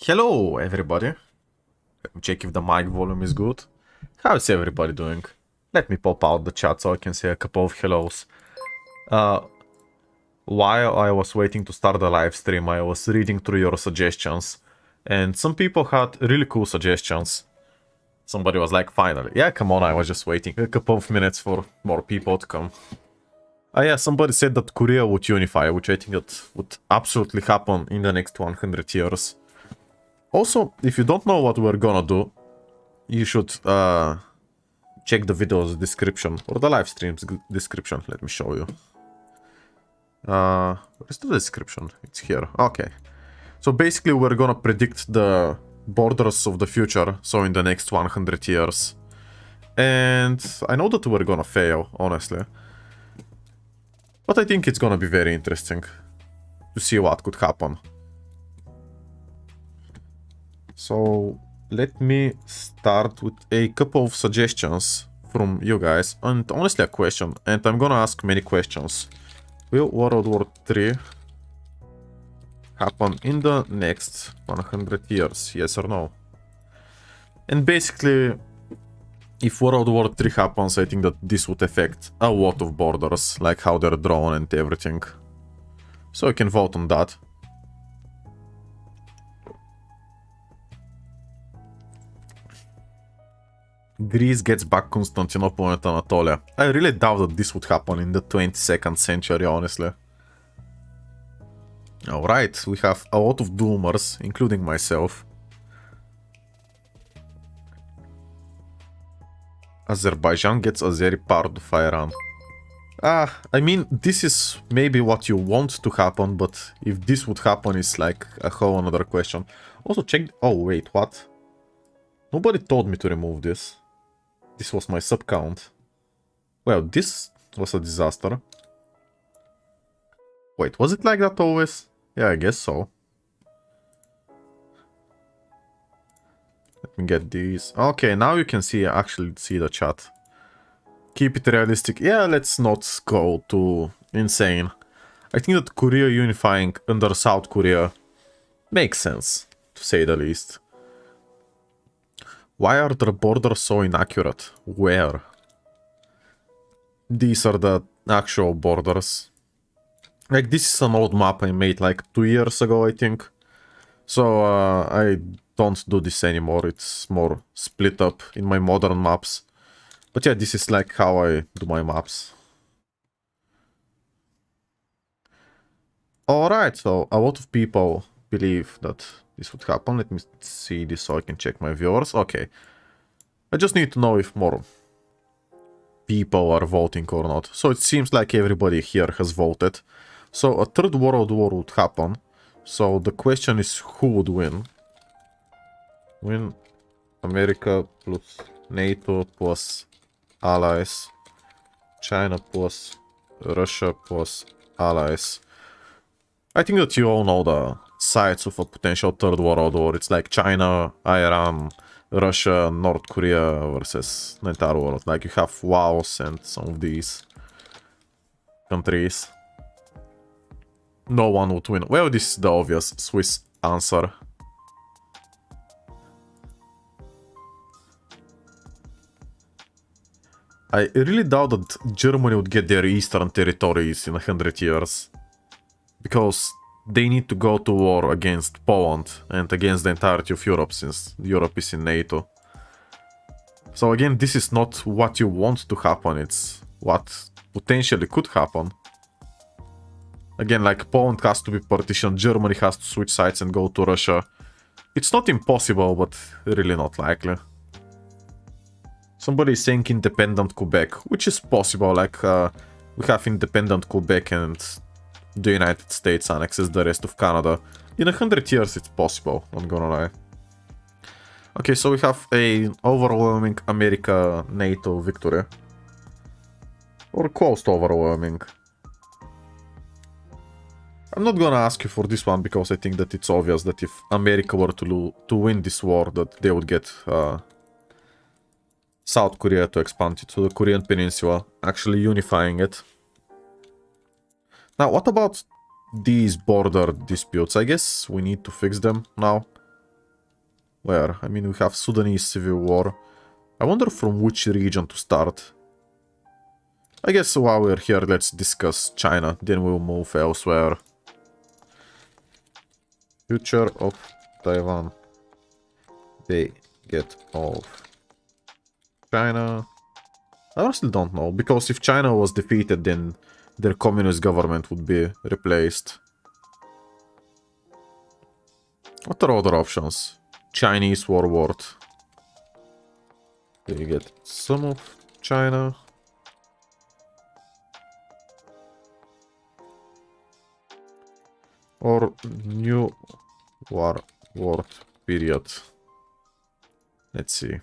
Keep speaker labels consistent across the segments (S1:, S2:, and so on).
S1: Hello everybody. Let me check if the mic volume is good. How's everybody doing? Let me pop out the chat so I can say a couple of hellos. While I was waiting to start the live stream, I was reading through your suggestions, and some people had really cool suggestions. Somebody was like, finally. Yeah, come on, I was just waiting a couple of minutes for more people to come. Yeah, somebody said that Korea would unify, which I think that would absolutely happen in the next 100 years. Also, if you don't know what we're gonna do, you should check the video's description, or the live stream's description. Let me show you. Where's the description? It's here. Okay. So basically we're gonna predict the borders of the future, so in the next 100 years. And I know that we're gonna fail, honestly. But I think it's gonna be very interesting to see what could happen. So let me start with a couple of suggestions from you guys, and honestly a question, and I'm gonna ask many questions. Will World War III happen in the next 100 years, yes or no? And basically, if World War III happens, I think that this would affect a lot of borders, like how they're drawn and everything. So you can vote on that. Greece gets back Constantinople and Anatolia. I really doubt that this would happen in the 22nd century, honestly. Alright, we have a lot of doomers, including myself. Azerbaijan gets Azeri part of Iran. I mean, this is maybe what you want to happen, but if this would happen is like a whole another question. Also check... Oh, wait, what? Nobody told me to remove this. This was my sub count. Well, this was a disaster. Wait, was it like that always? Yeah, I guess so. Let me get these. Okay, now you can see, actually see the chat. Keep it realistic. Yeah, let's not go too insane. I think that Korea unifying under South Korea makes sense, to say the least. Why are the borders so inaccurate? Where? These are the actual borders. Like, this is an old map I made like 2 years ago, I think. So, I don't do this anymore. It's more split up in my modern maps. But yeah, this is like how I do my maps. Alright, so a lot of people believe that this would happen. Let me see this so I can check my viewers. Okay. I just need to know if more people are voting or not. So it seems like everybody here has voted. So a third world war would happen. So the question is who would win? Win America plus NATO plus allies. China plus Russia plus allies. I think that you all know the sides of a potential third world war. It's like China, Iran, Russia, North Korea versus the entire world. Like you have Laos and some of these countries. No one would win. Well, this is the obvious Swiss answer. I really doubt that Germany would get their eastern territories in 100 years. Because they need to go to war against Poland and against the entirety of Europe, since Europe is in NATO. So again, this is not what you want to happen, it's what potentially could happen. Again, like Poland has to be partitioned, Germany has to switch sides and go to Russia. It's not impossible, but really not likely. Somebody is saying independent Quebec, which is possible, like we have independent Quebec and the United States annexes the rest of Canada. In 100 years it's possible, not gonna lie. Okay, so we have a overwhelming America NATO victory. Or close to overwhelming. I'm not gonna ask you for this one because I think that it's obvious that if America were to win this war, that they would get South Korea to expand it to the Korean Peninsula, actually unifying it. Now, what about these border disputes? I guess we need to fix them now. Where? I mean, we have Sudanese civil war. I wonder from which region to start. I guess while we're here, let's discuss China, then we'll move elsewhere. Future of Taiwan. They get off. China. I still don't know, because if China was defeated, then their communist government would be replaced. What are other options? Chinese warlord. They get some of China. Or new warlord period. Let's see.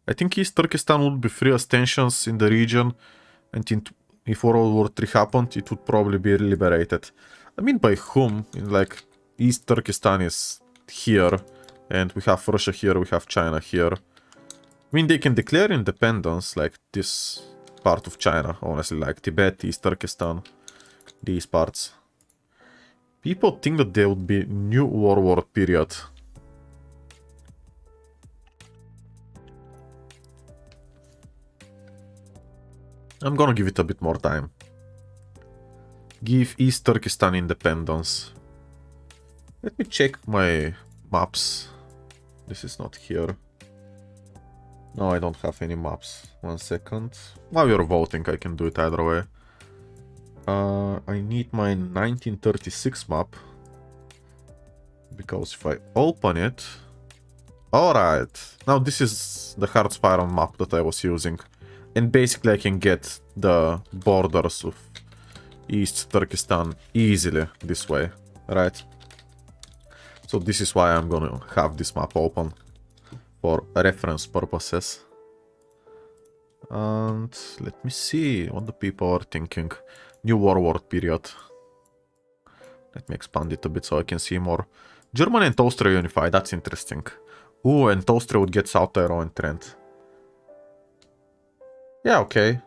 S1: I think East Turkestan would be free as tensions in the region, and if World War III happened, it would probably be liberated. I mean, by whom? Like, East Turkestan is here, and we have Russia here, we have China here. I mean, they can declare independence, like this part of China, honestly, like Tibet, East Turkestan, these parts. People think that there would be new World War period. I'm gonna give it a bit more time. Give East Turkestan independence. Let me check my maps. This is not here. No, I don't have any maps. 1 second. While you're voting, I can do it either way. I need my 1936 map. Because if I open it... Alright. Now this is the hard spiral map that I was using. And basically I can get the borders of East Turkestan easily this way, right? So this is why I'm gonna have this map open for reference purposes. And let me see what the people are thinking. New warlord period. Let me expand it a bit so I can see more. Germany and Austria unify, that's interesting. Ooh, and Austria would get South Tyrol and Trent. Yeah, okay.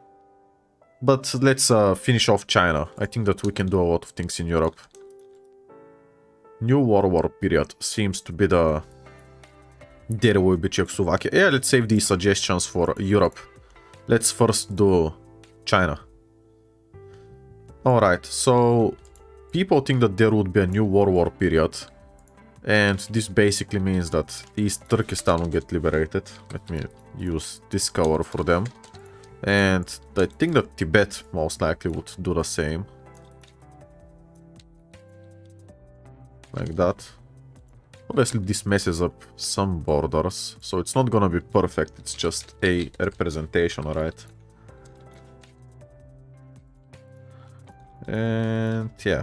S1: But let's finish off China. I think that we can do a lot of things in Europe. New World War period seems to be the... There will be Czechoslovakia. Yeah, let's save these suggestions for Europe. Let's first do China. Alright, so people think that there would be a new World War period. And this basically means that East Turkestan will get liberated. Let me use this cover for them. And I think that Tibet most likely would do the same. Like that. Obviously this messes up some borders, so it's not gonna be perfect, it's just a representation, right? And yeah,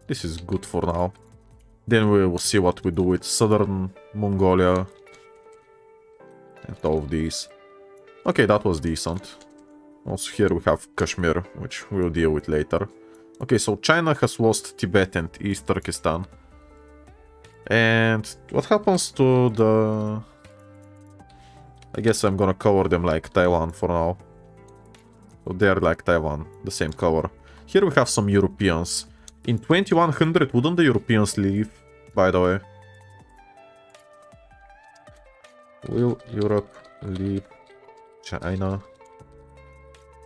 S1: this is good for now. Then we will see what we do with southern Mongolia and all of these. Okay, that was decent. Also here we have Kashmir, which we'll deal with later. Okay, so China has lost Tibet and East Turkestan. And what happens to the... I guess I'm gonna cover them like Taiwan for now. So they're like Taiwan, the same cover. Here we have some Europeans. In 2100, wouldn't the Europeans leave, by the way? Will Europe leave China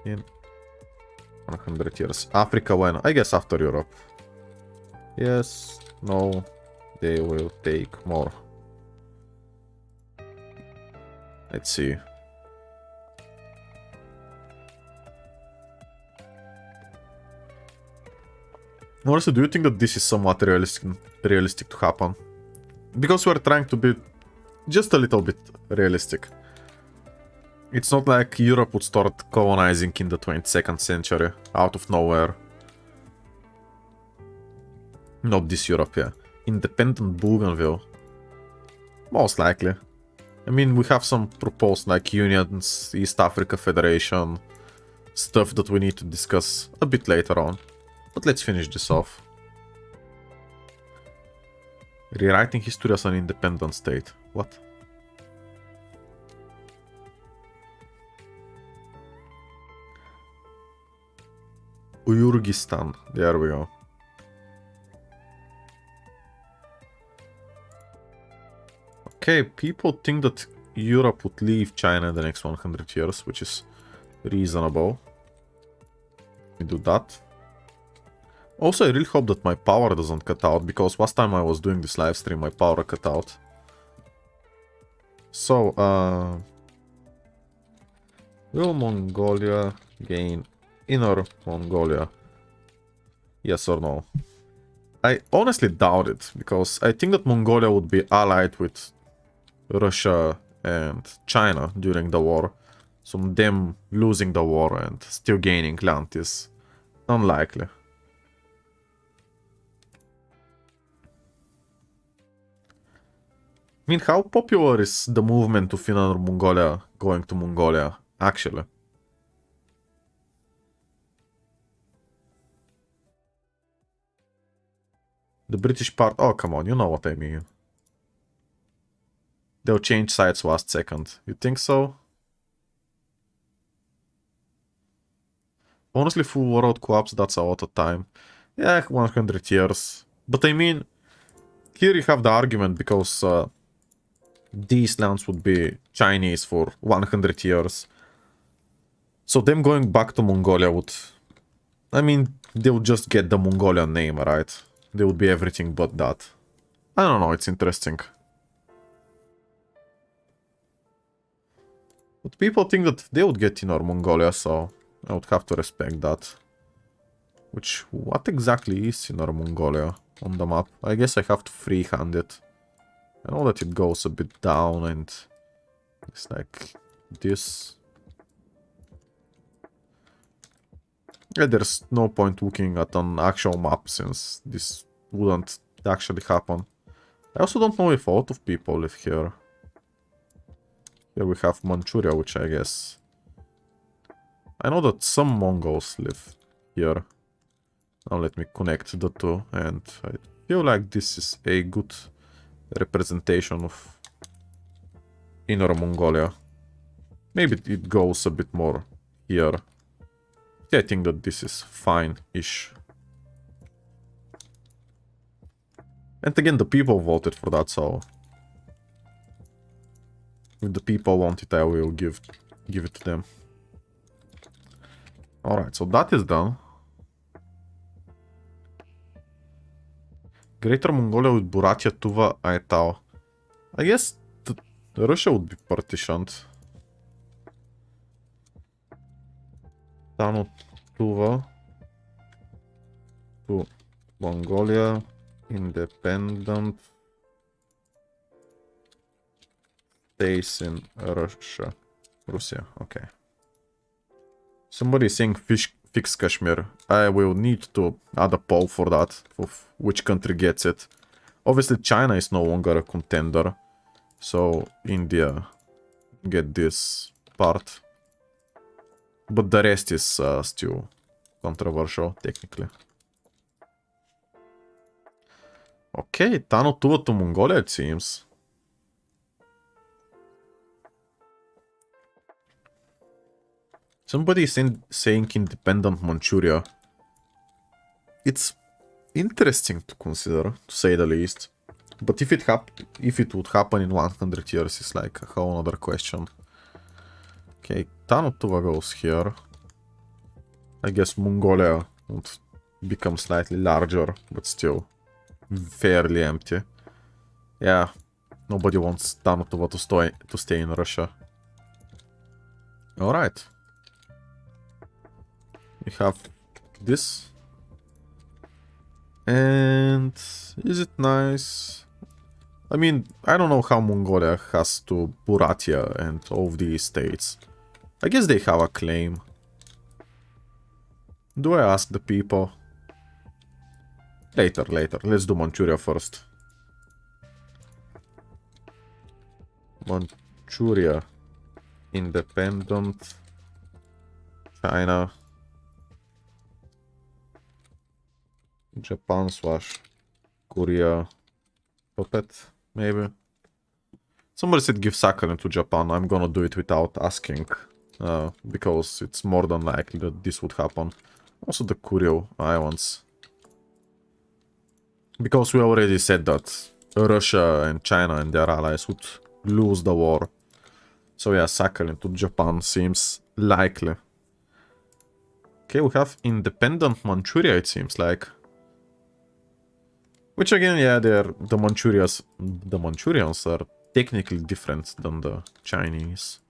S1: in 100 years? Africa when? I guess after Europe. Yes, no, they will take more. Let's see. Honestly, do you think that this is somewhat realistic to happen? Because we're trying to be just a little bit realistic. It's not like Europe would start colonizing in the 22nd century, out of nowhere. Not this Europe, yeah. Independent Bougainville. Most likely. I mean, we have some proposed like unions, East Africa Federation, stuff that we need to discuss a bit later on. But let's finish this off. Rewriting history as an independent state. What? Kyrgyzstan. There we go. Okay, people think that Europe would leave China in the next 100 years, which is reasonable. We do that. Also, I really hope that my power doesn't cut out, because last time I was doing this live stream, my power cut out. So, will Mongolia gain Inner Mongolia? Yes or no? I honestly doubt it, because I think that Mongolia would be allied with Russia and China during the war. So them losing the war and still gaining land is unlikely. I mean, how popular is the movement to Finland Mongolia going to Mongolia, actually? The British part... Oh, come on, you know what I mean. They'll change sides last second. You think so? Honestly, full world collapse, that's a lot of time. Yeah, 100 years. But I mean, here you have the argument, because these lands would be Chinese for 100 years. So them going back to Mongolia would... I mean, they would just get the Mongolian name, right? They would be everything but that. I don't know, it's interesting. But people think that they would get Inner Mongolia, so I would have to respect that. Which, what exactly is Inner Mongolia on the map? I guess I have to freehand it. I know that it goes a bit down and it's like this. Yeah, there's no point looking at an actual map since this wouldn't actually happen. I also don't know if a lot of people live here. Here we have Manchuria, which I guess... I know that some Mongols live here. Now let me connect the two, and I feel like this is a good representation of Inner Mongolia. Maybe it goes a bit more here. I think that this is fine-ish. And again, the people voted for that, so if the people want it, I will give it to them. Alright, so that is done. Greater Mongolia with Buryatia, Tuva, Aitao. I guess Russia would be partitioned. Tano, Tuva to Mongolia, independent stays in Russia, okay. Somebody is saying fix Kashmir. I will need to add a poll for that, of which country gets it. Obviously China is no longer a contender, so India get this part. But the rest is still controversial, technically. Okay, Tano Tuva to Mongolia, it seems. Somebody is saying independent Manchuria. It's interesting to consider, to say the least. But if it would happen in 100 years, it's like a whole other question. Okay, Tano Tuva goes here. I guess Mongolia would become slightly larger, but still fairly empty. Yeah, nobody wants Tano Tuva to stay in Russia. Alright. We have this. And is it nice? I mean, I don't know how Mongolia has to Buryatia and all of these states. I guess they have a claim. Do I ask the people? Later. Let's do Manchuria first. Manchuria. Independent. China. Japan / Korea. Puppet, maybe. Somebody said give Sakhalin to Japan. I'm gonna do it without asking. Because it's more than likely that this would happen. Also the Kuril Islands. Because we already said that Russia and China and their allies would lose the war. So yeah, Sakhalin to Japan seems likely. Okay, we have independent Manchuria, it seems like. Which again, yeah, the Manchurians are technically different than the Chinese.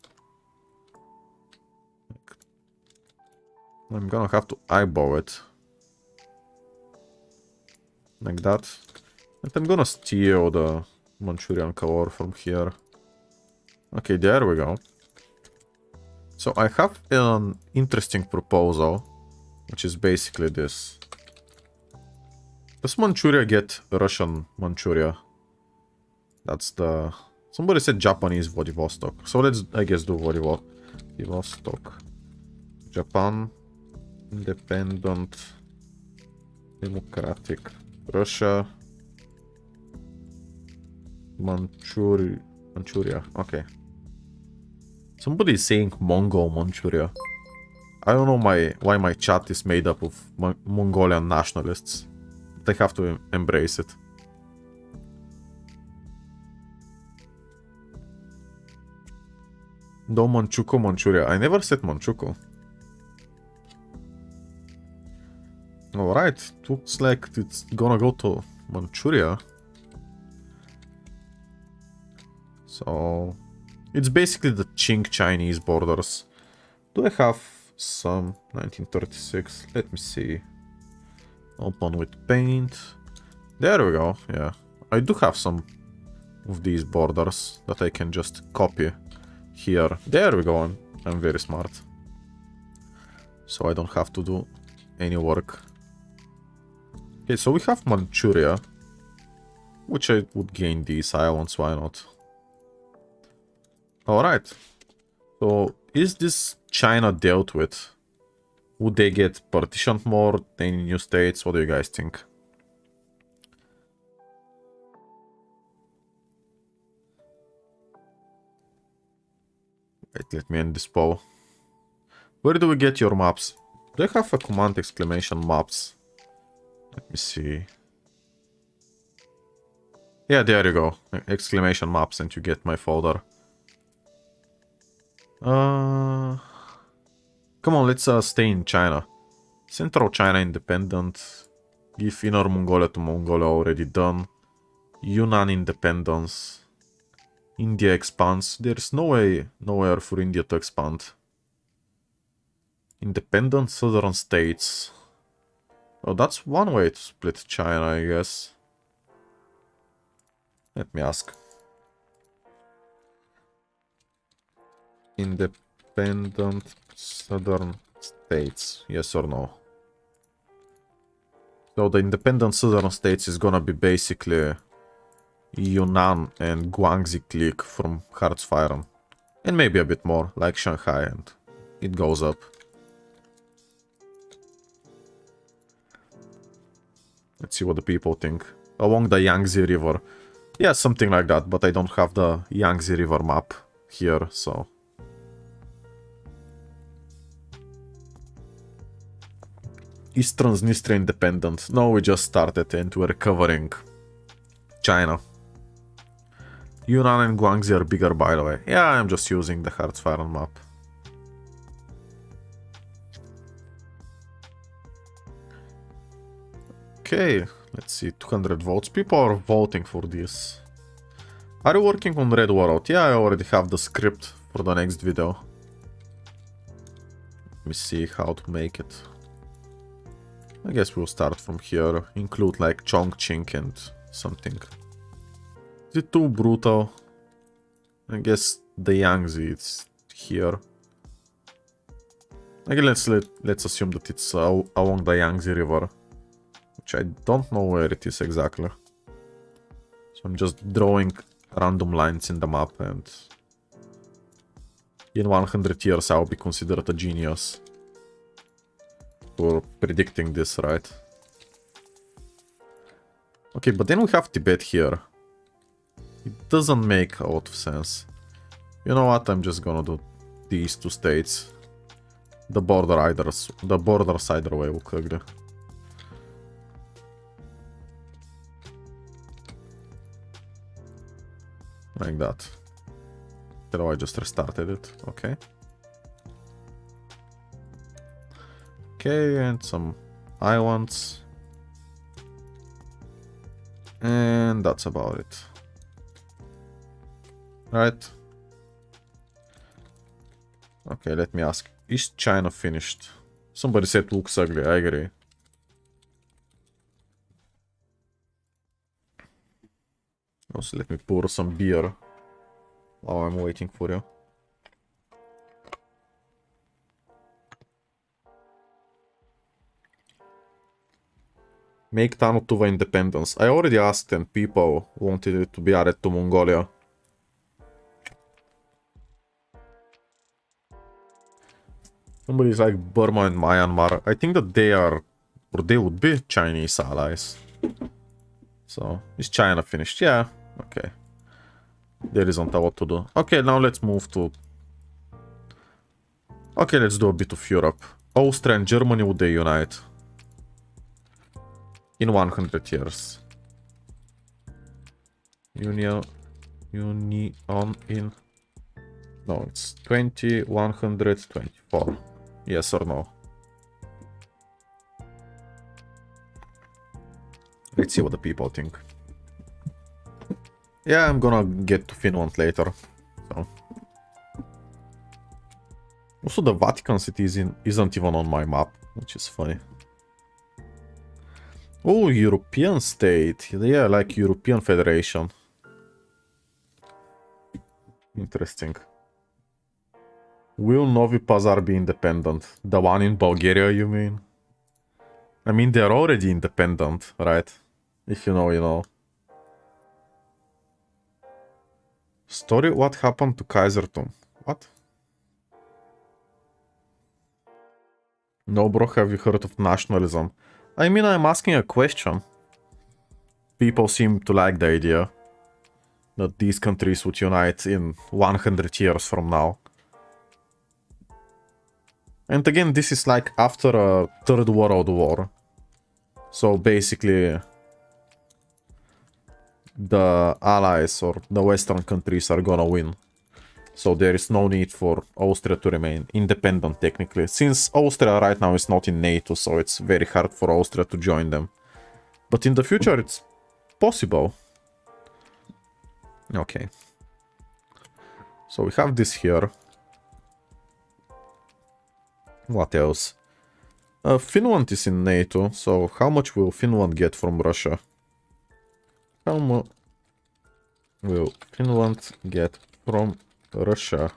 S1: I'm gonna have to eyeball it. Like that. And I'm gonna steal the Manchurian color from here. Okay, there we go. So I have an interesting proposal, which is basically this. Does Manchuria get Russian Manchuria? That's the... Somebody said Japanese Vladivostok. So let's, I guess, do Vladivostok. Japan. Independent. Democratic. Russia. Manchuria. Okay. Somebody is saying Mongol Manchuria. I don't know why my chat is made up of Mongolian nationalists. They have to embrace it. Do Manchukuo Manchuria. I never said Manchukuo. Alright, looks like it's gonna go to Manchuria. So it's basically the Qing Chinese borders. Do I have some 1936? Let me see. Open with paint. There we go, yeah. I do have some of these borders that I can just copy here. There we go, I'm very smart. So I don't have to do any work. Okay, so we have Manchuria, which I would gain these islands, why not? Alright. So, is this China dealt with? Would they get partitioned more? Any new states? What do you guys think? Wait, let me end this poll. Where do we get your maps? Do I have a command exclamation maps? Let me see. Yeah, there you go. Exclamation maps and you get my folder. Come on, let's stay in China. Central China independent. Give Inner Mongolia to Mongolia, already done. Yunnan independence. India expands. There's nowhere for India to expand. Independent southern states. Oh, that's one way to split China, I guess. Let me ask. Independent southern states, yes or no? So the independent southern states is gonna be basically Yunnan and Guangxi clique from Hearts-Fire. And maybe a bit more, like Shanghai, and it goes up. Let's see what the people think. Along the Yangtze River. Yeah, something like that, but I don't have the Yangtze River map here, so... East Transnistria independent. No, we just started and we're covering China. Yunnan and Guangxi are bigger, by the way. Yeah, I'm just using the Hearts-Fire map. Okay, let's see, 200 votes. People are voting for this. Are you working on Red World? Yeah, I already have the script for the next video. Let me see how to make it. I guess we'll start from here. Include like Chongqing and something. Is it too brutal? I guess the Yangtze is here. Okay, let's assume that it's along the Yangtze River. Which I don't know where it is exactly. So I'm just drawing random lines in the map, and in 100 years I'll be considered a genius for predicting this, right? Okay, but then we have Tibet here. It doesn't make a lot of sense. You know what? I'm just gonna do these two states. The borders either way look ugly. Like that. So I just restarted it. Okay. Okay, and some islands. And that's about it. Right. Okay, let me ask. Is China finished? Somebody said looks ugly, I agree. Also, let me pour some beer while I'm waiting for you. Make Tanutuva independence. I already asked and people wanted it to be added to Mongolia. Somebody's like Burma and Myanmar. I think that they are, or they would be Chinese allies. So, is China finished? Yeah. Okay. There isn't a lot to do. Okay, now let's move to... Okay, let's do a bit of Europe. Austria and Germany, would they unite? In 100 years. Union in... No, it's 20, 124. Yes or no? Let's see what the people think. Yeah, I'm gonna get to Finland later. So. Also, the Vatican City isn't even on my map, which is funny. Oh, European state. Yeah, like European Federation. Interesting. Will Novi Pazar be independent? The one in Bulgaria, you mean? I mean, they're already independent, right? If you know, you know. Story, what happened to Kaisertum? What? No, bro, have you heard of nationalism? I mean, I'm asking a question. People seem to like the idea that these countries would unite in 100 years from now. And again, this is like after a Third World War. So basically, the allies or the Western countries are gonna win. So there is no need for Austria to remain independent technically. Since Austria right now is not in NATO, so it's very hard for Austria to join them. But in the future it's possible. Okay. So we have this here. What else? Finland is in NATO, so how much will Finland get from Russia? How much will Finland get from Russia?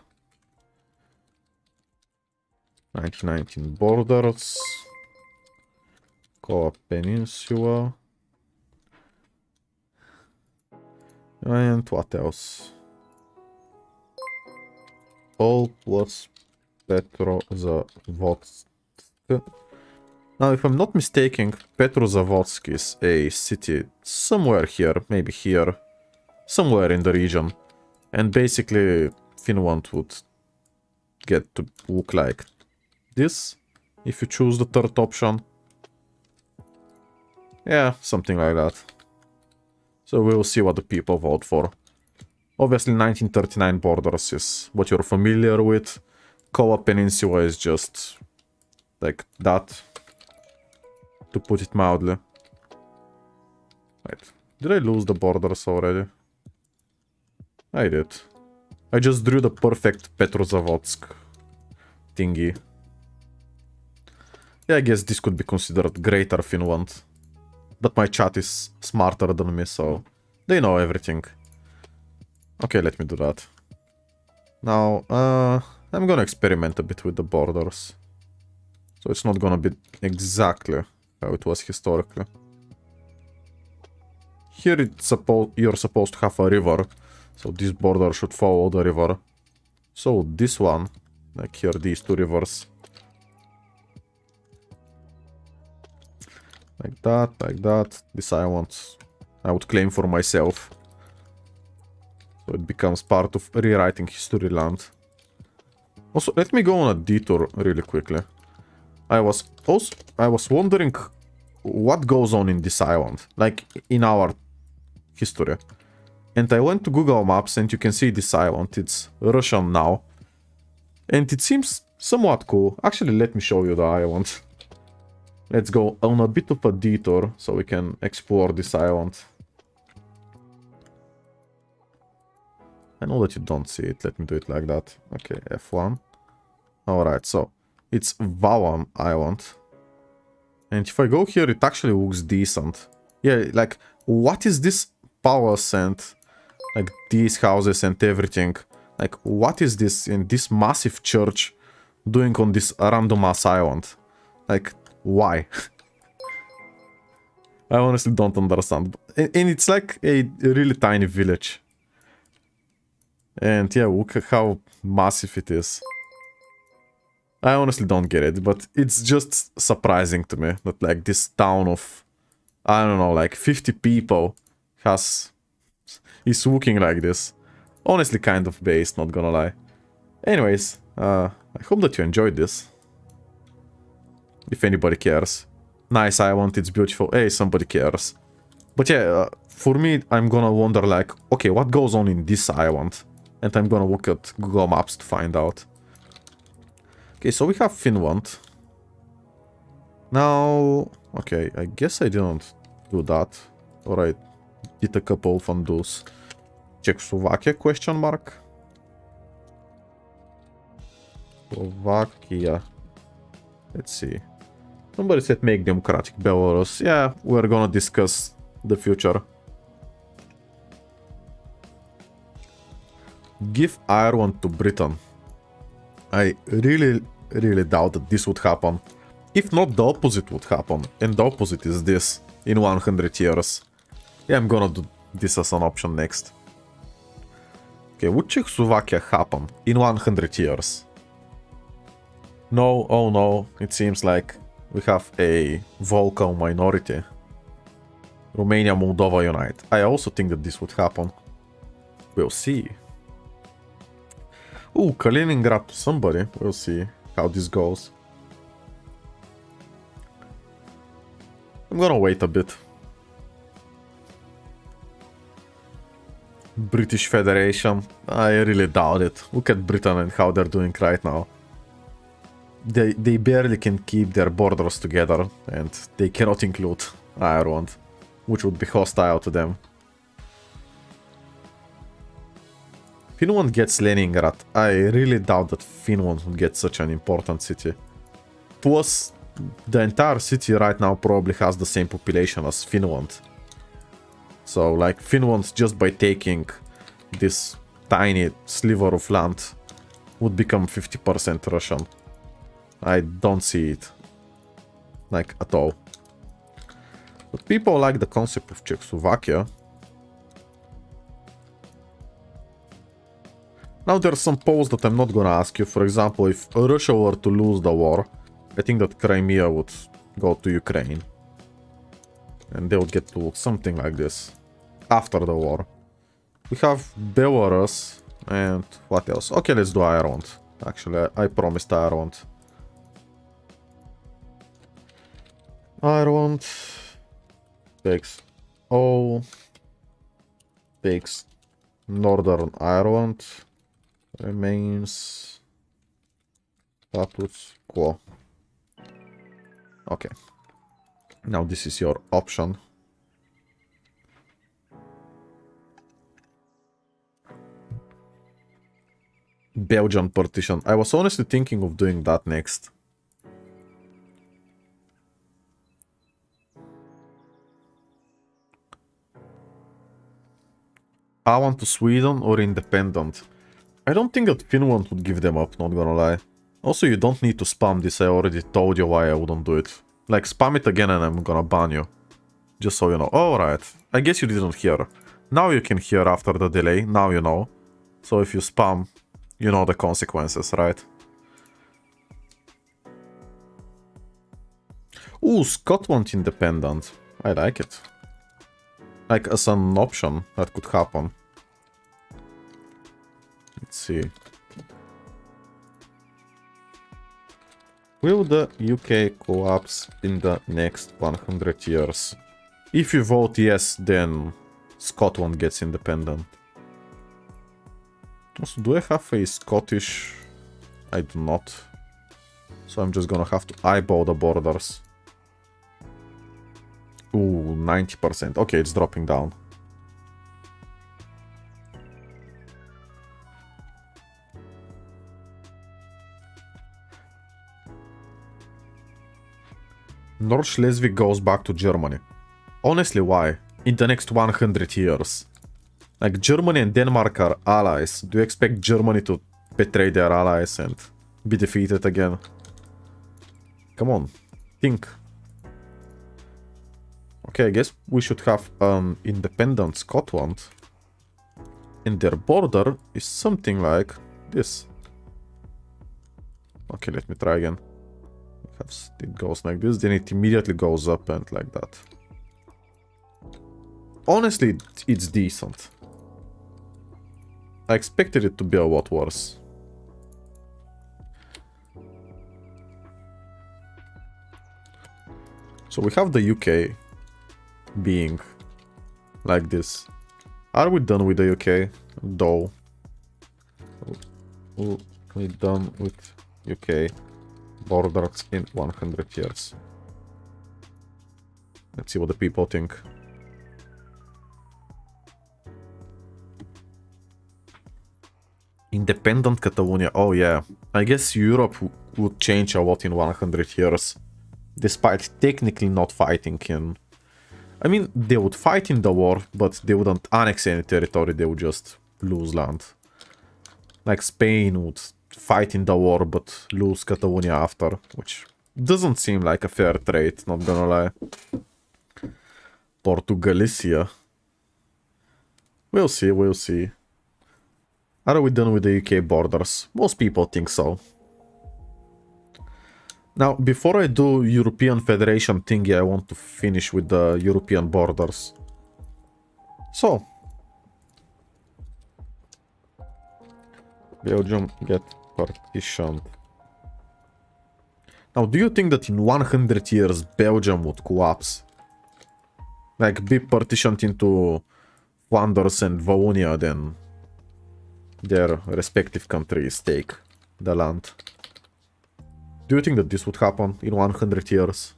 S1: 1919 borders. Kola Peninsula. And what else? All plus Petrozavodsk. Now, if I'm not mistaken, Petrozavodsk is a city somewhere here, maybe here, somewhere in the region. And basically, Finland would get to look like this, if you choose the third option. Yeah, something like that. So we'll see what the people vote for. Obviously, 1939 borders is what you're familiar with. Kola Peninsula is just like that, to put it mildly. Wait, did I lose the borders already? I did. I just drew the perfect Petrozavodsk thingy. Yeah, I guess this could be considered Greater Finland. But my chat is smarter than me, so they know everything. Okay, let me do that. Now, I'm gonna experiment a bit with the borders. So it's not gonna be exactly how it was historically. Here you're supposed to have a river, so this border should follow the river. So this one, like here, these two rivers. Like that, like that. This I would claim for myself. So it becomes part of rewriting history land. Also, let me go on a detour really quickly. I was wondering what goes on in this island, like in our history. And I went to Google Maps and you can see this island. It's Russian now. And it seems somewhat cool. Actually, let me show you the island. Let's go on a bit of a detour so we can explore this island. I know that you don't see it. Let me do it like that. Okay, F1. Alright, so it's Valaam Island. And if I go here, it actually looks decent. Yeah, like, what is this palace and like these houses and everything? Like, what is this in this massive church doing on this random ass island? Like, why? I honestly don't understand. And it's like a really tiny village. And yeah, look at how massive it is. I honestly don't get it, but it's just surprising to me that like this town of, I don't know, like 50 people is looking like this. Honestly kind of based, not gonna lie. Anyways, I hope that you enjoyed this. If anybody cares. Nice island, it's beautiful. Hey, somebody cares. But yeah, for me, I'm gonna wonder like, okay, what goes on in this island? And I'm gonna look at Google Maps to find out. Okay, so we have Finland. Now, okay, I guess I didn't do that. Or I did a couple of undos. Czechoslovakia, question mark? Slovakia. Let's see. Somebody said make democratic Belarus. Yeah, we're gonna discuss the future. Give Ireland to Britain. I really doubt that this would happen. If not, the opposite would happen. And the opposite is this. In 100 years. Yeah, I'm gonna do this as an option next. Okay, would Czechoslovakia happen in 100 years? No, oh no. It seems like we have a vocal minority. Romania, Moldova unite. I also think that this would happen. We'll see. Ooh, Kaliningrad to somebody. We'll see how this goes. I'm gonna wait a bit. British Federation. I really doubt it. Look at Britain and how they're doing right now. They barely can keep their borders together, and they cannot include Ireland, which would be hostile to them. Finland gets Leningrad. I really doubt that Finland would get such an important city. Plus, the entire city right now probably has the same population as Finland. So, like, Finland, just by taking this tiny sliver of land, would become 50% Russian. I don't see it, like, at all. But people like the concept of Czechoslovakia. Now there's some polls that I'm not gonna ask you. For example, if Russia were to lose the war, I think that Crimea would go to Ukraine. And they would get to look something like this after the war. We have Belarus and what else? Okay, let's do Ireland. Actually, I promised Ireland. Ireland takes all, takes Northern Ireland, remains status quo. Okay, now this is your option. Belgian partition. I was honestly thinking of doing that next. Ireland to Sweden or independent? I don't think that Finland would give them up, not gonna lie. Also, you don't need to spam this, I already told you why I wouldn't do it. Like, spam it again and I'm gonna ban you. Just so you know. Alright, I guess you didn't hear. Now you can hear after the delay, now you know. So if you spam, you know the consequences, right? Ooh, Scotland independent. I like it. Like, as an option that could happen. Let's see. Will the UK collapse in the next 100 years? If you vote yes, then Scotland gets independent. Also, do I have a Scottish? I do not. So I'm just gonna have to eyeball the borders. Ooh, 90%. Okay, it's dropping down. North Schleswig goes back to Germany. Honestly, why? In the next 100 years. Like, Germany and Denmark are allies. Do you expect Germany to betray their allies and be defeated again? Come on, think. Okay, I guess we should have an independent Scotland. And their border is something like this. Okay, let me try again. It goes like this, then it immediately goes up and like that. Honestly, it's decent. I expected it to be a lot worse. So we have the UK being like this. Are we done with the UK? Though. We're done with UK borders in 100 years. Let's see what the people think. Independent Catalonia. Oh yeah. I guess Europe would change a lot in 100 years. Despite technically not fighting in... I mean, they would fight in the war, but they wouldn't annex any territory, they would just lose land. Like Spain would fight in the war, but lose Catalonia after, which doesn't seem like a fair trade, not gonna lie. Portugalicia. We'll see, we'll see. Are we done with the UK borders? Most people think so. Now, before I do European Federation thingy, I want to finish with the European borders. So. Belgium get partitioned. Now, do you think that in 100 years Belgium would collapse? Like, be partitioned into Flanders and Wallonia, then their respective countries take the land. Do you think that this would happen in 100 years?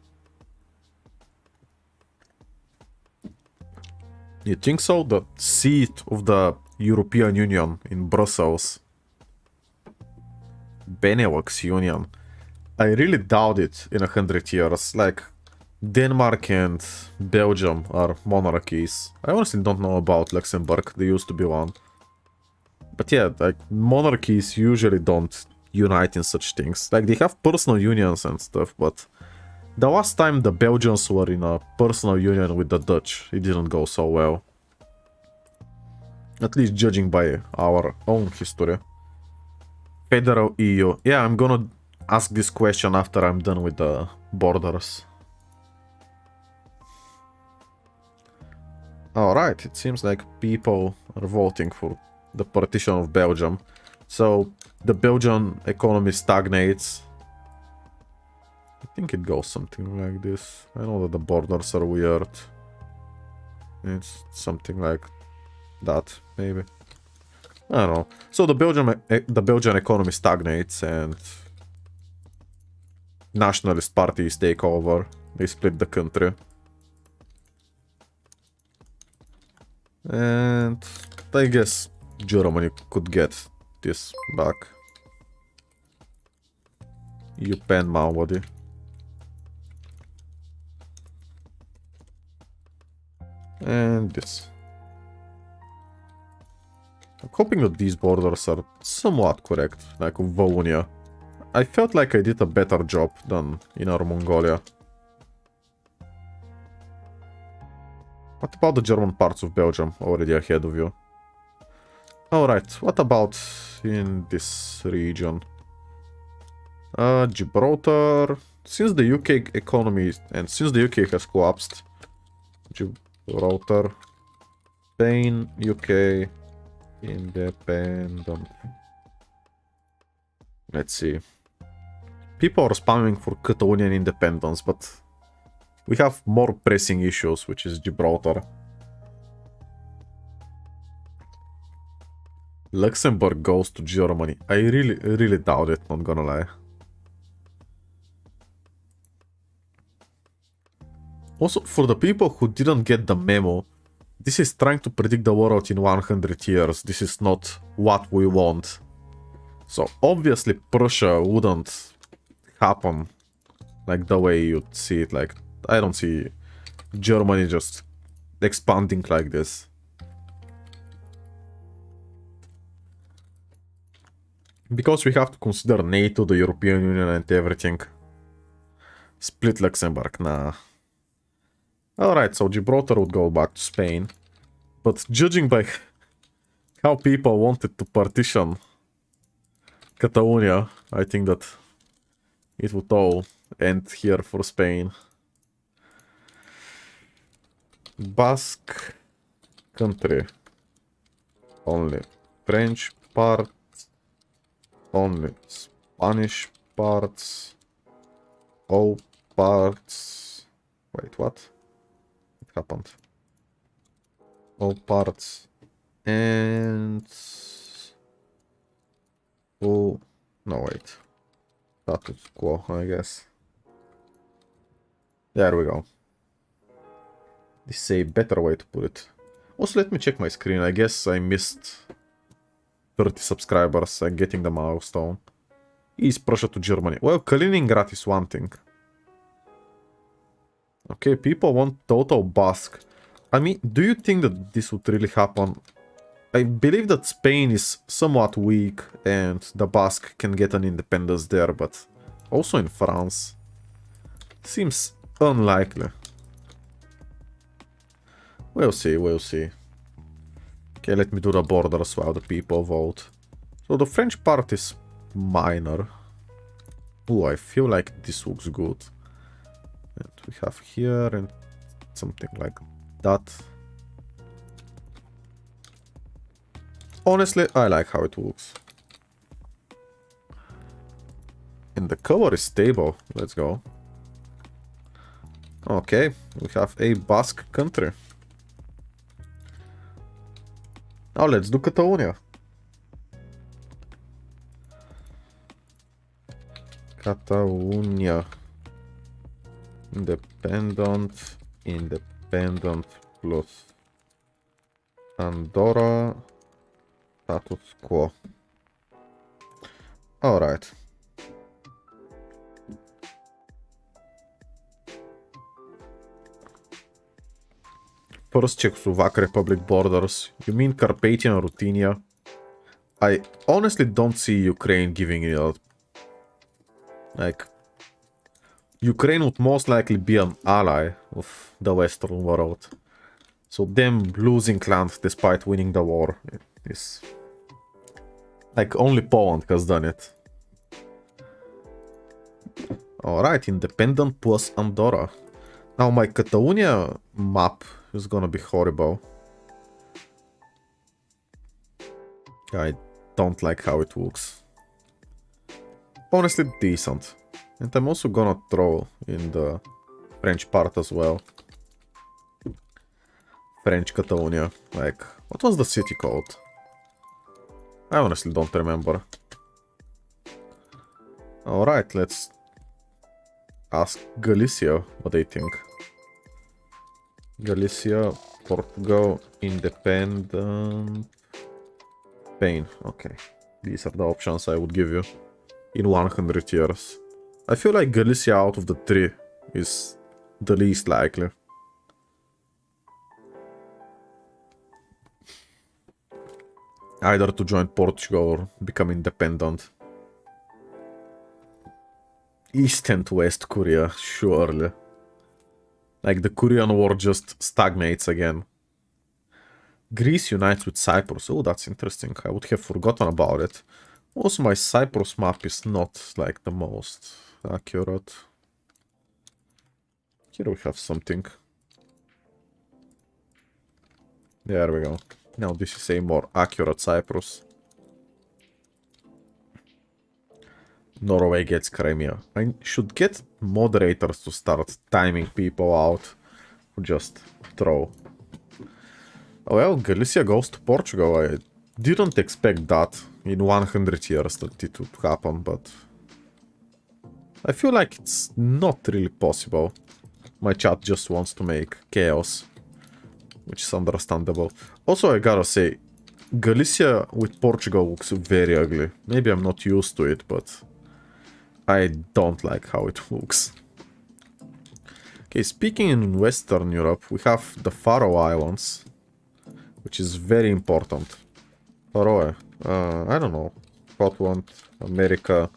S1: You think so? The seat of the European Union in Brussels. Benelux Union. I really doubt it in 100 years. Like, Denmark and Belgium are monarchies. I honestly don't know about Luxembourg. There used to be one. But yeah, like, monarchies usually don't unite in such things. Like, they have personal unions and stuff, but the last time the Belgians were in a personal union with the Dutch, it didn't go so well. At least judging by our own history. Federal EU. Yeah, I'm gonna ask this question after I'm done with the borders. Alright, it seems like people are voting for the partition of Belgium. So, the Belgian economy stagnates. I think it goes something like this. I know that the borders are weird. It's something like that, maybe. I don't know. So the Belgian economy stagnates and nationalist parties take over. They split the country. And I guess Germany could get this back. You pen Maori. And this. I'm hoping that these borders are somewhat correct, like Wallonia. I felt like I did a better job than Inner Mongolia. What about the German parts of Belgium, already ahead of you? Alright, what about in this region? Gibraltar. Since the UK economy, and since the UK has collapsed, Gibraltar, Spain, UK, independent. Let's see. People are spamming for Catalonian independence, but we have more pressing issues, which is Gibraltar. Luxembourg goes to Germany. I really doubt it, not gonna lie. Also, for the people who didn't get the memo, this is trying to predict the world in 100 years. This is not what we want. So, obviously, Prussia wouldn't happen like the way you'd see it. Like, I don't see Germany just expanding like this. Because we have to consider NATO, the European Union and everything. Split Luxembourg, nah. Alright, so Gibraltar would go back to Spain. But judging by how people wanted to partition Catalonia, I think that it would all end here for Spain. Basque country. Only French parts. Only Spanish parts. All parts. Wait, what? It happened. All parts. And... oh, no, wait. Status quo, I guess. There we go. This is a better way to put it. Also, let me check my screen. I guess I missed 30 subscribers. I'm getting the milestone. East Prussia to Germany. Well, Kaliningrad is one thing. Okay, people want total Basque. I mean, do you think that this would really happen? I believe that Spain is somewhat weak and the Basque can get an independence there, but also in France. Seems unlikely. We'll see, we'll see. Okay, let me do the borders while the people vote. So the French part is minor. Ooh, I feel like this looks good. And we have here and something like that. Honestly, I like how it looks. And the color is stable. Let's go. Okay, we have a Basque country. Now let's do Catalonia. Catalonia. Independent. Independent plus Andorra. Status quo. Alright. First Czechoslovak Republic borders. You mean Carpathian and Ruthenia? I honestly don't see Ukraine giving it up. Like, Ukraine would most likely be an ally of the Western world. So them losing land despite winning the war is... Like, only Poland has done it. Alright, independent plus Andorra. Now my Catalonia map is gonna be horrible. I don't like how it looks. Honestly decent. And I'm also gonna throw in the French part as well. French Catalonia. Like, what was the city called? I honestly don't remember. Alright, let's ask Galicia what they think. Galicia, Portugal, independent, Spain. Okay, these are the options I would give you in 100 years. I feel like Galicia out of the three is the least likely. Either to join Portugal or become independent. East and West Korea, surely. Like, the Korean War just stagnates again. Greece unites with Cyprus. Oh, that's interesting. I would have forgotten about it. Also, my Cyprus map is not, like, the most accurate. Here we have something. There we go. Now this is a more accurate Cyprus. Norway gets Crimea. I should get moderators to start timing people out who just throw. Well, Galicia goes to Portugal. I didn't expect that in 100 years that it would happen, but I feel like it's not really possible. My chat just wants to make chaos, which is understandable. Also, I gotta say, Galicia with Portugal looks very ugly. Maybe I'm not used to it, but I don't like how it looks. Okay, speaking in Western Europe, we have the Faroe Islands, which is very important. Faroe, I don't know, Scotland, America,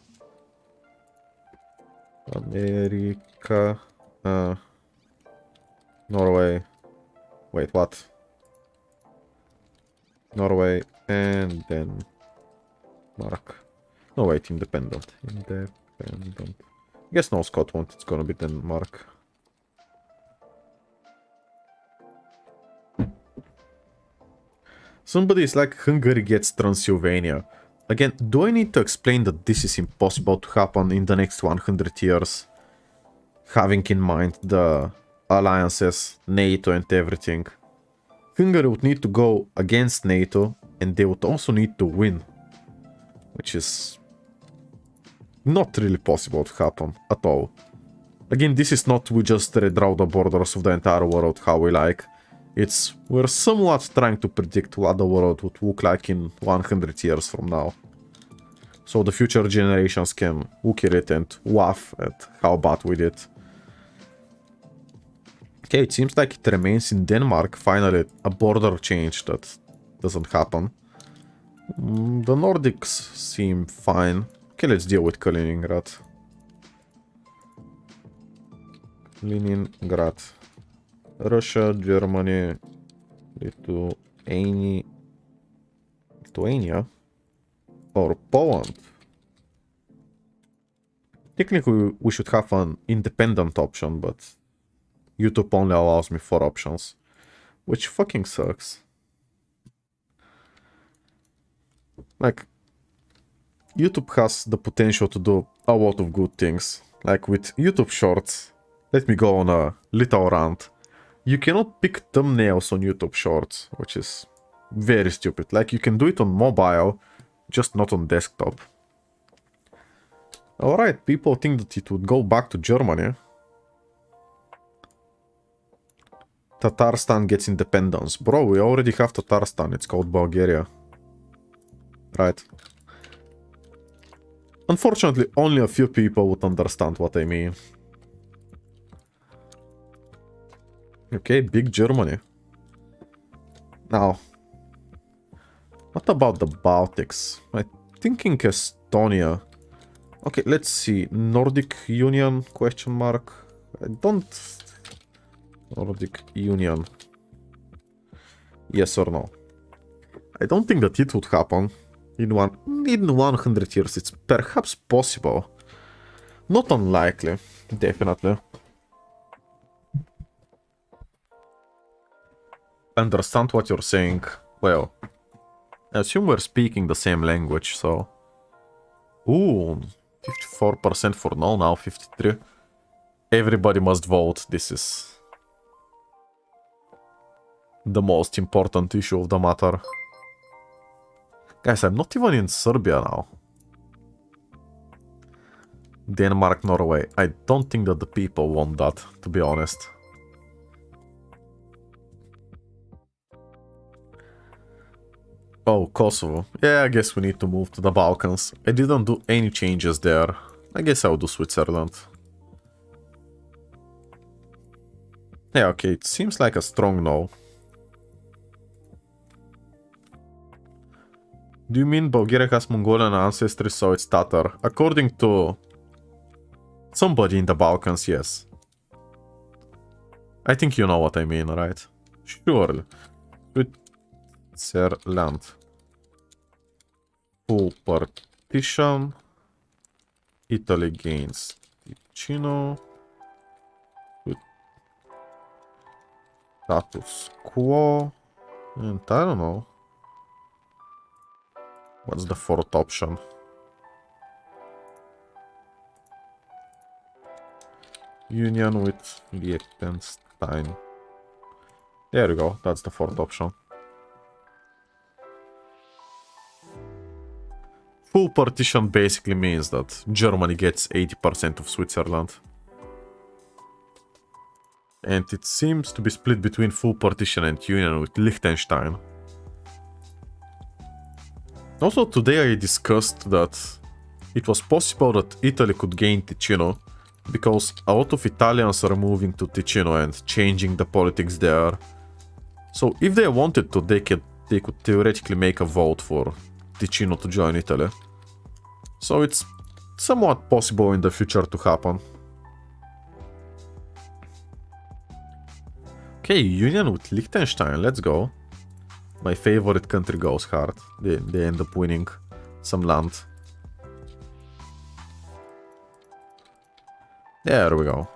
S1: Norway, wait, what? Norway, and then Denmark. No, wait, independent. Independent. I guess no Scotland, it's gonna be Denmark. Somebody is like, Hungary gets Transylvania. Again, do I need to explain that this is impossible to happen in the next 100 years? Having in mind the alliances, NATO and everything. Hungary would need to go against NATO, and they would also need to win. Which is not really possible to happen at all. Again, this is not we just redraw the borders of the entire world how we like. It's we're somewhat trying to predict what the world would look like in 100 years from now. So the future generations can look at it and laugh at how bad we did. Okay, it seems like it remains in Denmark. Finally, a border change that doesn't happen. The Nordics seem fine. Okay, let's deal with Kaliningrad. Kaliningrad. Russia, Germany, Lithuania, or Poland. Technically, we should have an independent option, but YouTube only allows me 4 options, which fucking sucks. Like, YouTube has the potential to do a lot of good things. Like with YouTube Shorts, let me go on a little rant. You cannot pick thumbnails on YouTube Shorts, which is Very stupid. Like, you can do it on mobile, just not on desktop. Alright, people think that it would go back to Germany. Tatarstan gets independence. Bro, we already have Tatarstan. It's called Bulgaria. Right. Unfortunately, only a few people would understand what I mean. Okay, big Germany. Now, what about the Baltics? I'm thinking Estonia. Okay, let's see. Nordic Union, question mark. I don't... Nordic Union. Yes or no? I don't think that it would happen in 100 years. It's perhaps possible. Not unlikely, definitely. Understand what you're saying. Well, I assume we're speaking the same language, so... Ooh, 54% for no, now 53%. Everybody must vote. This is the most important issue of the matter. Guys, I'm not even in Serbia now. Denmark, Norway. I don't think that the people want that, to be honest. Oh, Kosovo. Yeah, I guess we need to move to the Balkans. I didn't do any changes there. I guess I'll do Switzerland. Yeah, okay, it seems like a strong no. Do you mean Bulgaria has Mongolian ancestry, so it's Tatar? According to somebody in the Balkans, yes. I think you know what I mean, right? Surely. Switzerland. Full partition. Italy gains Ticino. Status quo. And I don't know. What's the fourth option? Union with Liechtenstein. There we go. That's the fourth option. Full partition basically means that Germany gets 80% of Switzerland. And it seems to be split between full partition and union with Liechtenstein. Also, today I discussed that it was possible that Italy could gain Ticino because a lot of Italians are moving to Ticino and changing the politics there. So if they wanted to, they could theoretically make a vote for Ticino to join Italy. So it's somewhat possible in the future to happen. Okay, union with Liechtenstein, let's go. My favorite country goes hard. They end up winning some land. There we go.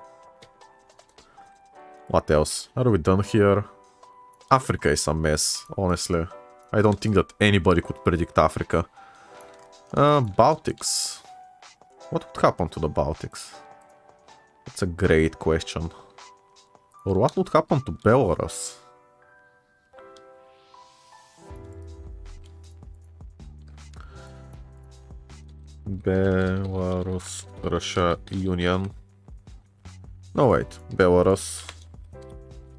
S1: What else? Are we done here? Africa is a mess, honestly. I don't think that anybody could predict Africa. Baltics. What would happen to the Baltics? That's a great question. Or what would happen to Belarus? Belarus, Russia, Union. No, wait. Belarus,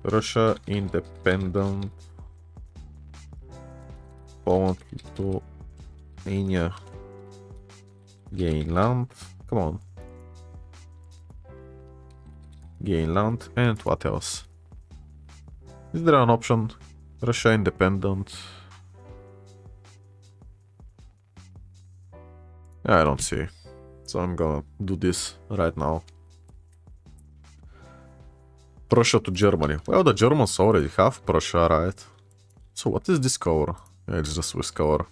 S1: Russia, independent. Poland, Lithuania, gain land. Come on. Gain land. And what else? Is there an option? Russia, independent. I don't see. So I'm gonna do this right now. Prussia to Germany. Well, the Germans already have Prussia, right? So what is this color? Yeah, it's the Swiss color.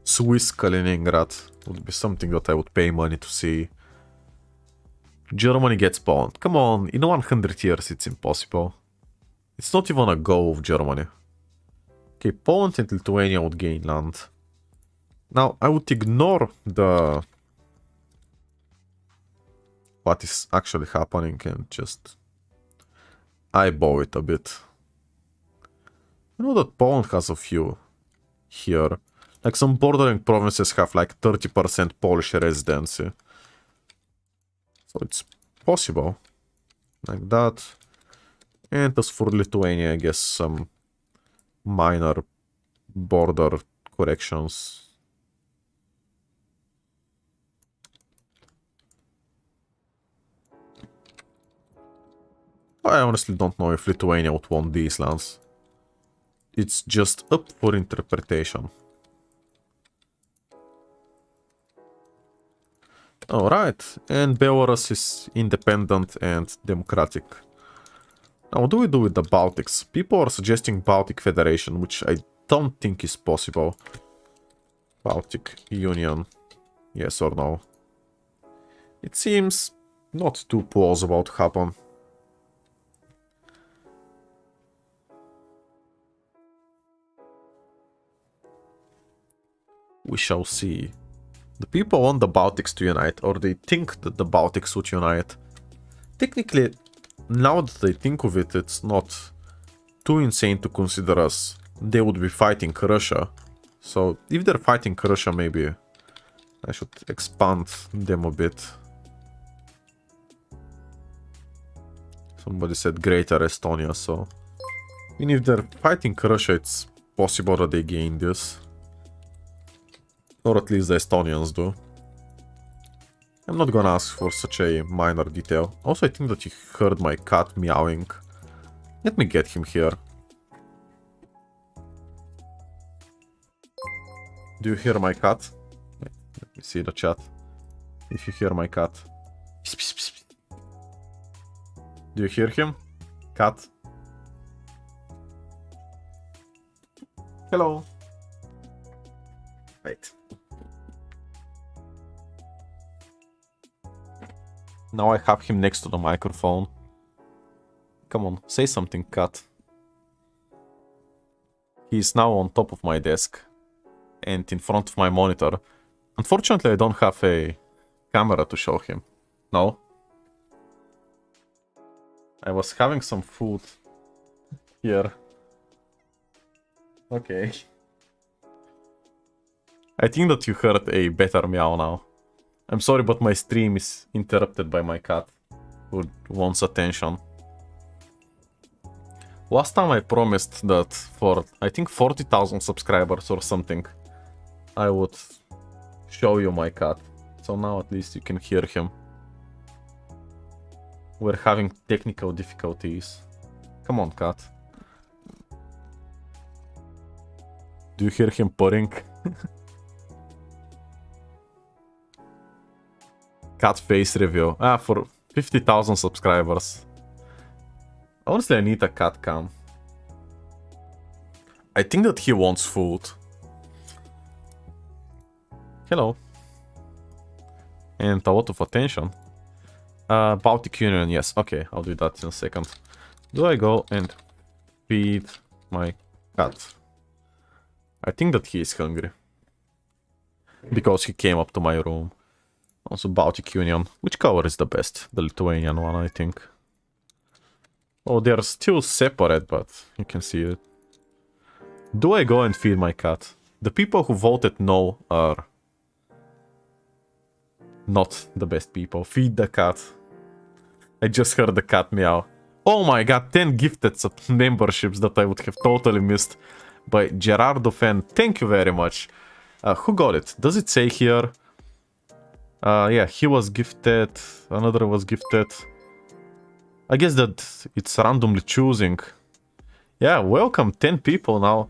S1: Swiss Kaliningrad would be something that I would pay money to see. Germany gets Poland. Come on, in 100 years it's impossible. It's not even a goal of Germany. Okay, Poland and Lithuania would gain land. Now, I would ignore the... what is actually happening and just eyeball it a bit. I know that Poland has a few here. Like some bordering provinces have like 30% Polish residency. So it's possible. Like that. And as for Lithuania, I guess some minor border corrections. I honestly don't know if Lithuania would want these lands. It's just up for interpretation. Alright, and Belarus is independent and democratic. Now, what do we do with the Baltics? People are suggesting Baltic Federation, which I don't think is possible. Baltic Union, yes or no? It seems not too plausible to happen. We shall see. The people want the Baltics to unite, or they think that the Baltics would unite. Technically, now that I think of it, it's not too insane to consider as they would be fighting Russia. So, if they're fighting Russia, maybe I should expand them a bit. Somebody said Greater Estonia, so... even if they're fighting Russia, it's possible that they gain this. Or at least the Estonians do. I'm not gonna ask for such a minor detail. Also, I think that you heard my cat meowing. Let me get him here. Do you hear my cat? Let me see the chat. If you hear my cat. Do you hear him? Cat? Hello. Wait. Now I have him next to the microphone. Come on, say something, cat. He's now on top of my desk and in front of my monitor. Unfortunately, I don't have a camera to show him. No. I was having some food here. Okay. I think that you heard a better meow now. I'm sorry, but my stream is interrupted by my cat, who wants attention. Last time I promised that for, I think, 40,000 subscribers or something, I would show you my cat. So now at least you can hear him. We're having technical difficulties. Come on, cat. Do you hear him purring? Cat face review. Ah, for 50,000 subscribers. Honestly, I need a cat cam. I think that he wants food. Hello. And a lot of attention. Baltic Union, yes. Okay, I'll do that in a second. Do I go and feed my cat? I think that he is hungry. Because he came up to my room. Also Baltic Union. Which color is the best? The Lithuanian one, I think. Oh, they're still separate, but you can see it. Do I go and feed my cat? The people who voted no are not the best people. Feed the cat. I just heard the cat meow. Oh my god, 10 gifted memberships that I would have totally missed by Gerardo Fan. Thank you very much. Who got it? Does it say here? Yeah, he was gifted. Another was gifted. I guess that it's randomly choosing. Yeah, welcome, 10 people now.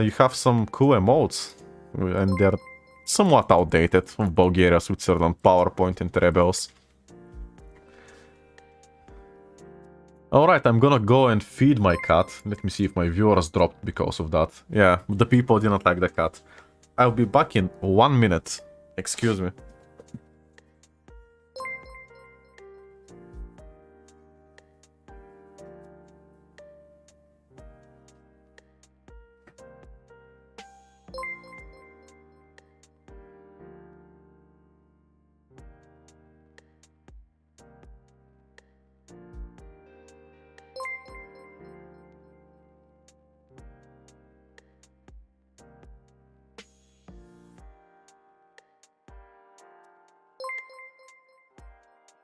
S1: You have some cool emotes. And they're somewhat outdated. Of Bulgaria, Switzerland, PowerPoint, and Rebels. Alright, I'm gonna go and feed my cat. Let me see if my viewers dropped because of that. Yeah, the people didn't like the cat. I'll be back in 1 minute. Excuse me.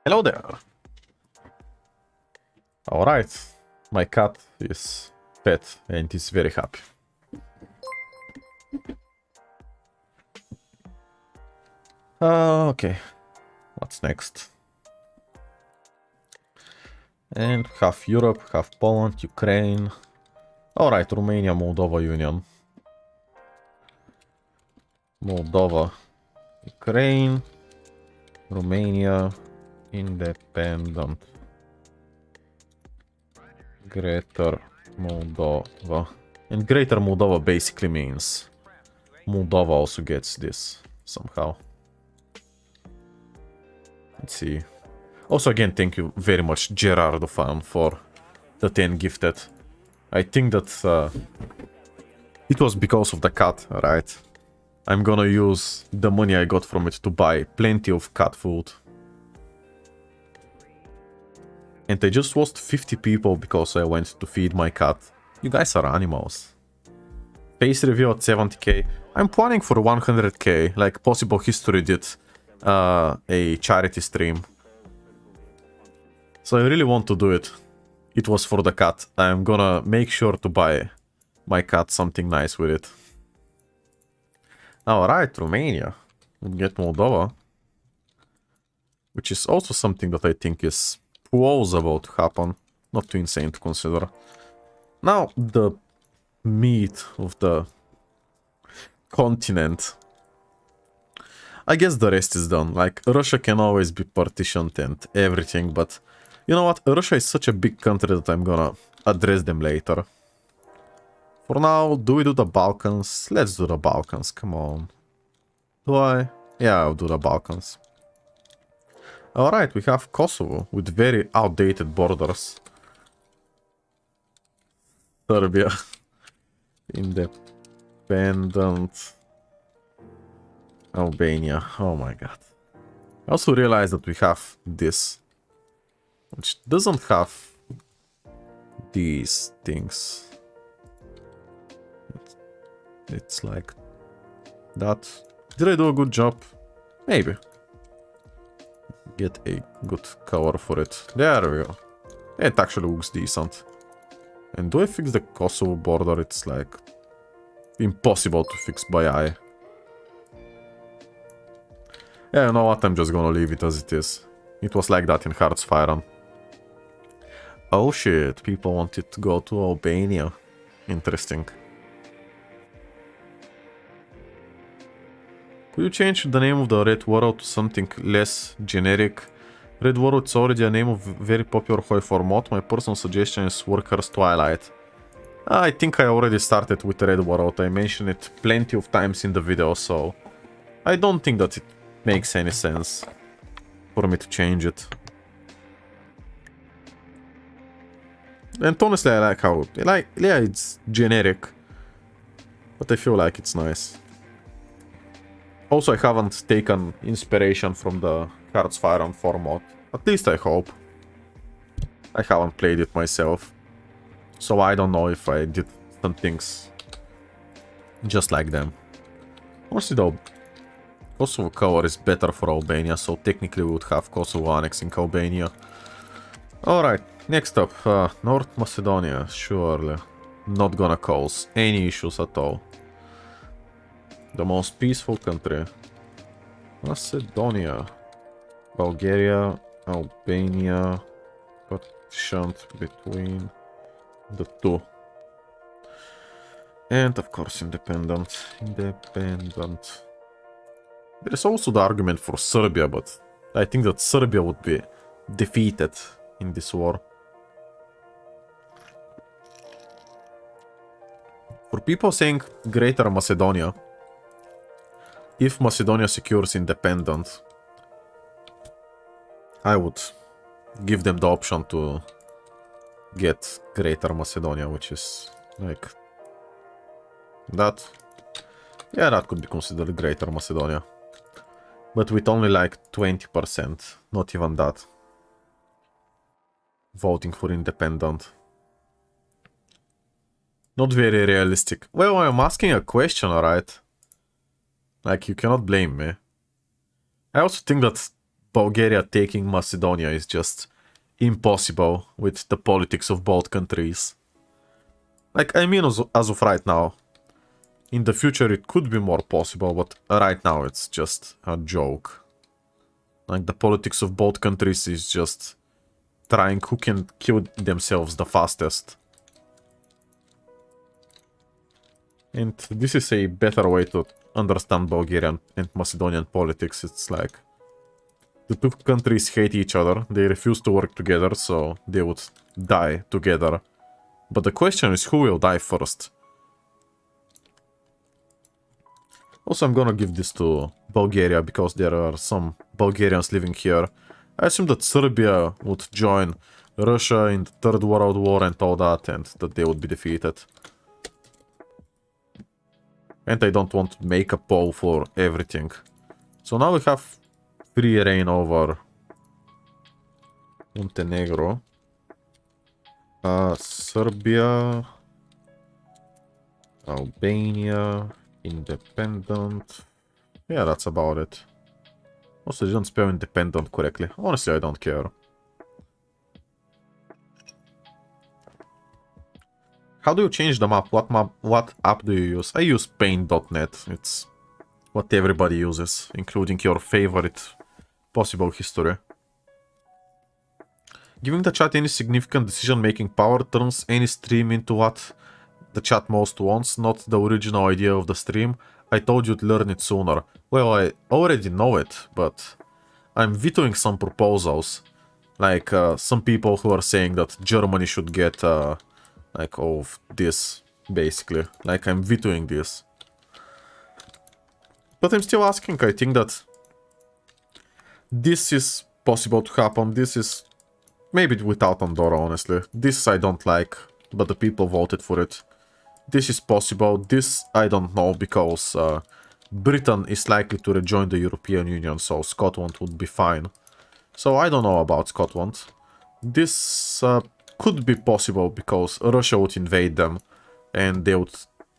S1: Hello there. Alright. My cat is pet and is very happy. Okay. What's next? And half Europe, half Poland, Ukraine. Alright, Romania, Moldova Union. Moldova, Ukraine, Romania, independent. Greater Moldova. And Greater Moldova basically means Moldova also gets this somehow. Let's see. Also, again, thank you very much, Gerardo fan, for the 10 gifted. I think that it was because of the cat, right? I'm gonna use the money I got from it to buy plenty of cat food. And I just lost 50 people because I went to feed my cat. You guys are animals. Face review at 70k. I'm planning for 100k, like Possible History did a charity stream. So I really want to do it. It was for the cat. I'm gonna make sure to buy my cat something nice with it. Alright, Romania. We'll get Moldova. Which is also something that I think is plausible to happen. Not too insane to consider. Now, the meat of the continent. I guess the rest is done. Like, Russia can always be partitioned and everything, but you know what? Russia is such a big country that I'm gonna address them later. For now, do we do the Balkans? Let's do the Balkans, come on. Do I? Yeah, I'll do the Balkans. Alright, we have Kosovo with very outdated borders. Serbia. Independent. Albania. Oh my god. I also realized that we have this, which doesn't have these things. It's like that. Did I do a good job? Maybe. Get a good cover for it. There we go. It actually looks decent. And do I fix the Kosovo border? It's like impossible to fix by eye. Yeah, you know what? I'm just gonna leave it as it is. It was like that in Hearts of Iron. Oh shit, people wanted to go to Albania. Interesting. Could you change the name of the Red World to something less generic? Red World is already a name of very popular Hoi4 mod. My personal suggestion is Workers Twilight. I think I already started with Red World. I mentioned it plenty of times in the video, so I don't think that it makes any sense for me to change it. And honestly, I like how... yeah, it's generic, but I feel like it's nice. Also, I haven't taken inspiration from the Hearts of Iron 4 mod. At least I hope. I haven't played it myself, so I don't know if I did some things just like them. Honestly though, Kosovo cover is better for Albania, so technically we would have Kosovo annexing Albania. Alright, next up, North Macedonia, surely not gonna cause any issues at all. The most peaceful country. Macedonia. Bulgaria, Albania, partitioned between the two. And of course independent. Independent. There is also the argument for Serbia, but I think that Serbia would be defeated in this war. For people saying Greater Macedonia, if Macedonia secures independence, I would give them the option to get Greater Macedonia, which is like that. Yeah, that could be considered Greater Macedonia. But with only like 20%, not even that, voting for independent. Not very realistic. Well, I'm asking a question, alright? Like, you cannot blame me. I also think that Bulgaria taking Macedonia is just impossible with the politics of both countries. Like, I mean, as of right now. In the future it could be more possible, but right now it's just a joke. Like, the politics of both countries is just trying who can kill themselves the fastest. And this is a better way to understand Bulgarian and Macedonian politics. It's like the two countries hate each other, they refuse to work together, so they would die together. But the question is, who will die first? Also, I'm gonna give this to Bulgaria because there are some Bulgarians living here. I assume that Serbia would join Russia in the Third World War and all that, and that they would be defeated. And I don't want to make a poll for everything. So now we have free reign over Montenegro. Serbia. Albania. Independent. Yeah, that's about it. Also, I didn't spell independent correctly. Honestly, I don't care. How do you change the map? What app do you use? I use paint.net. It's what everybody uses, including your favorite possible history. Giving the chat any significant decision-making power turns any stream into what the chat most wants, not the original idea of the stream. I told you'd learn it sooner. Well, I already know it, but I'm vetoing some proposals. Like, some people who are saying that Germany should get, like, all of this, basically. Like, I'm vetoing this. But I'm still asking, I think that this is possible to happen. This is maybe without Andorra, honestly. This I don't like, but the people voted for it. This is possible. This I don't know, because Britain is likely to rejoin the European Union, so Scotland would be fine. So I don't know about Scotland. This could be possible because Russia would invade them and they would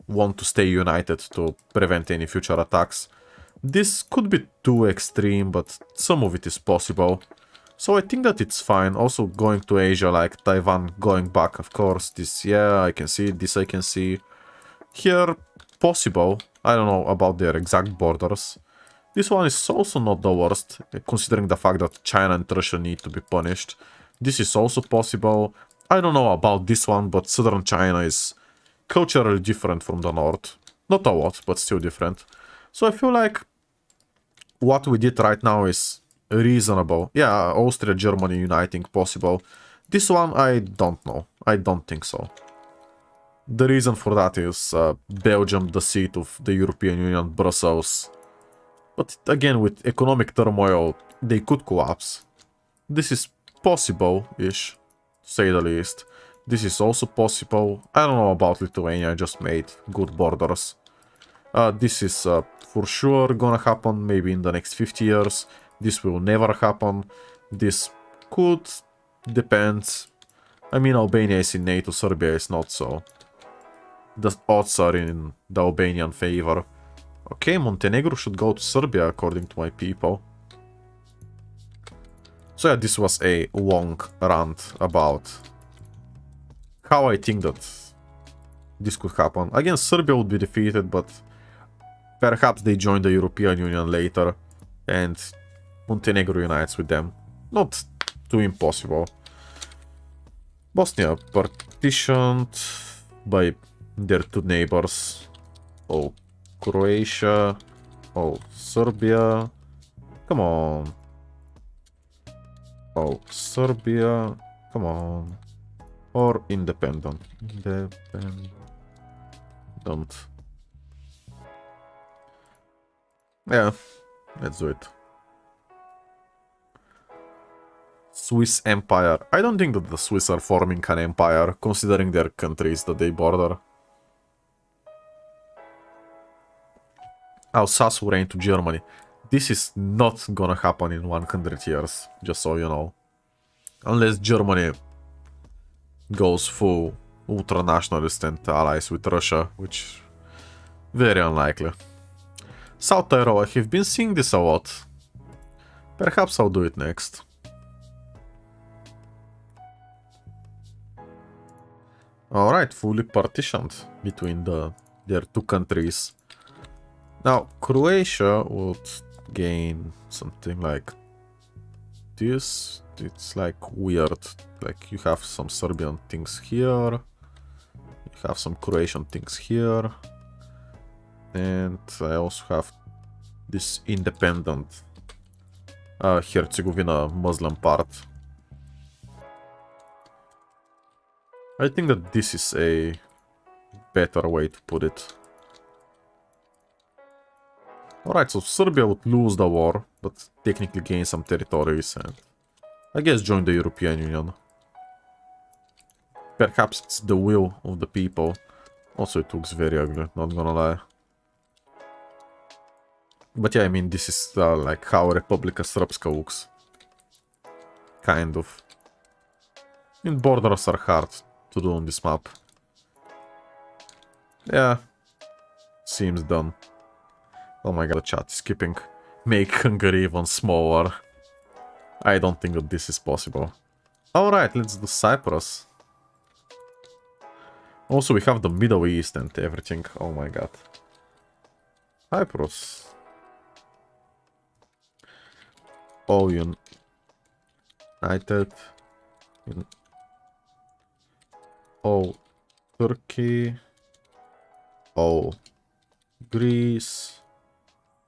S1: want to stay united to prevent any future attacks. This could be too extreme, but some of it is possible. So I think that it's fine. Also going to Asia, like Taiwan going back, of course. This, yeah, I can see. This I can see. Here, possible. I don't know about their exact borders. This one is also not the worst, considering the fact that China and Russia need to be punished. This is also possible. I don't know about this one, but southern China is culturally different from the north. Not a lot, but still different. So I feel like what we did right now is reasonable. Yeah, Austria, Germany uniting, possible. This one, I don't know. I don't think so. The reason for that is Belgium, the seat of the European Union, Brussels. But again, with economic turmoil, they could collapse. This is possible-ish, to say the least. This is also possible. I don't know about Lithuania, I just made good borders. This is for sure gonna happen, maybe in the next 50 years. This will never happen. This could, depends. I mean, Albania is in NATO, Serbia is not, so the odds are in the Albanian favor. Okay, Montenegro should go to Serbia, according to my people. So yeah, this was a long rant about how I think that this could happen. Again, Serbia would be defeated, but perhaps they join the European Union later, and Montenegro unites with them. Not too impossible. Bosnia partitioned by their two neighbors. Oh, Croatia. Oh, Serbia. Come on. Oh, Serbia. Come on. Or independent. Independent. Yeah, let's do it. Swiss Empire. I don't think that the Swiss are forming an empire, considering their countries that they border. Alsace will reign to Germany. This is not gonna happen in 100 years, just so you know. Unless Germany goes full ultra-nationalist and allies with Russia, which very unlikely. South Tyrol, I have been seeing this a lot. Perhaps I'll do it next. Alright, fully partitioned between their two countries. Now, Croatia would gain something like this. It's like weird. Like you have some Serbian things here. You have some Croatian things here. And I also have this independent Herzegovina Muslim part. I think that this is a better way to put it. Alright, so Serbia would lose the war, but technically gain some territories and I guess join the European Union. Perhaps it's the will of the people. Also it looks very ugly, not gonna lie. But yeah, I mean, this is like how Republika Srpska looks. Kind of. I mean, borders are hard to do on this map. Yeah. Seems done. Oh my god, the chat is skipping. Make Hungary even smaller. I don't think that this is possible. Alright, let's do Cyprus. Also, we have the Middle East and everything. Oh my god. Cyprus. Oh, United. Oh, Turkey. Oh, Greece.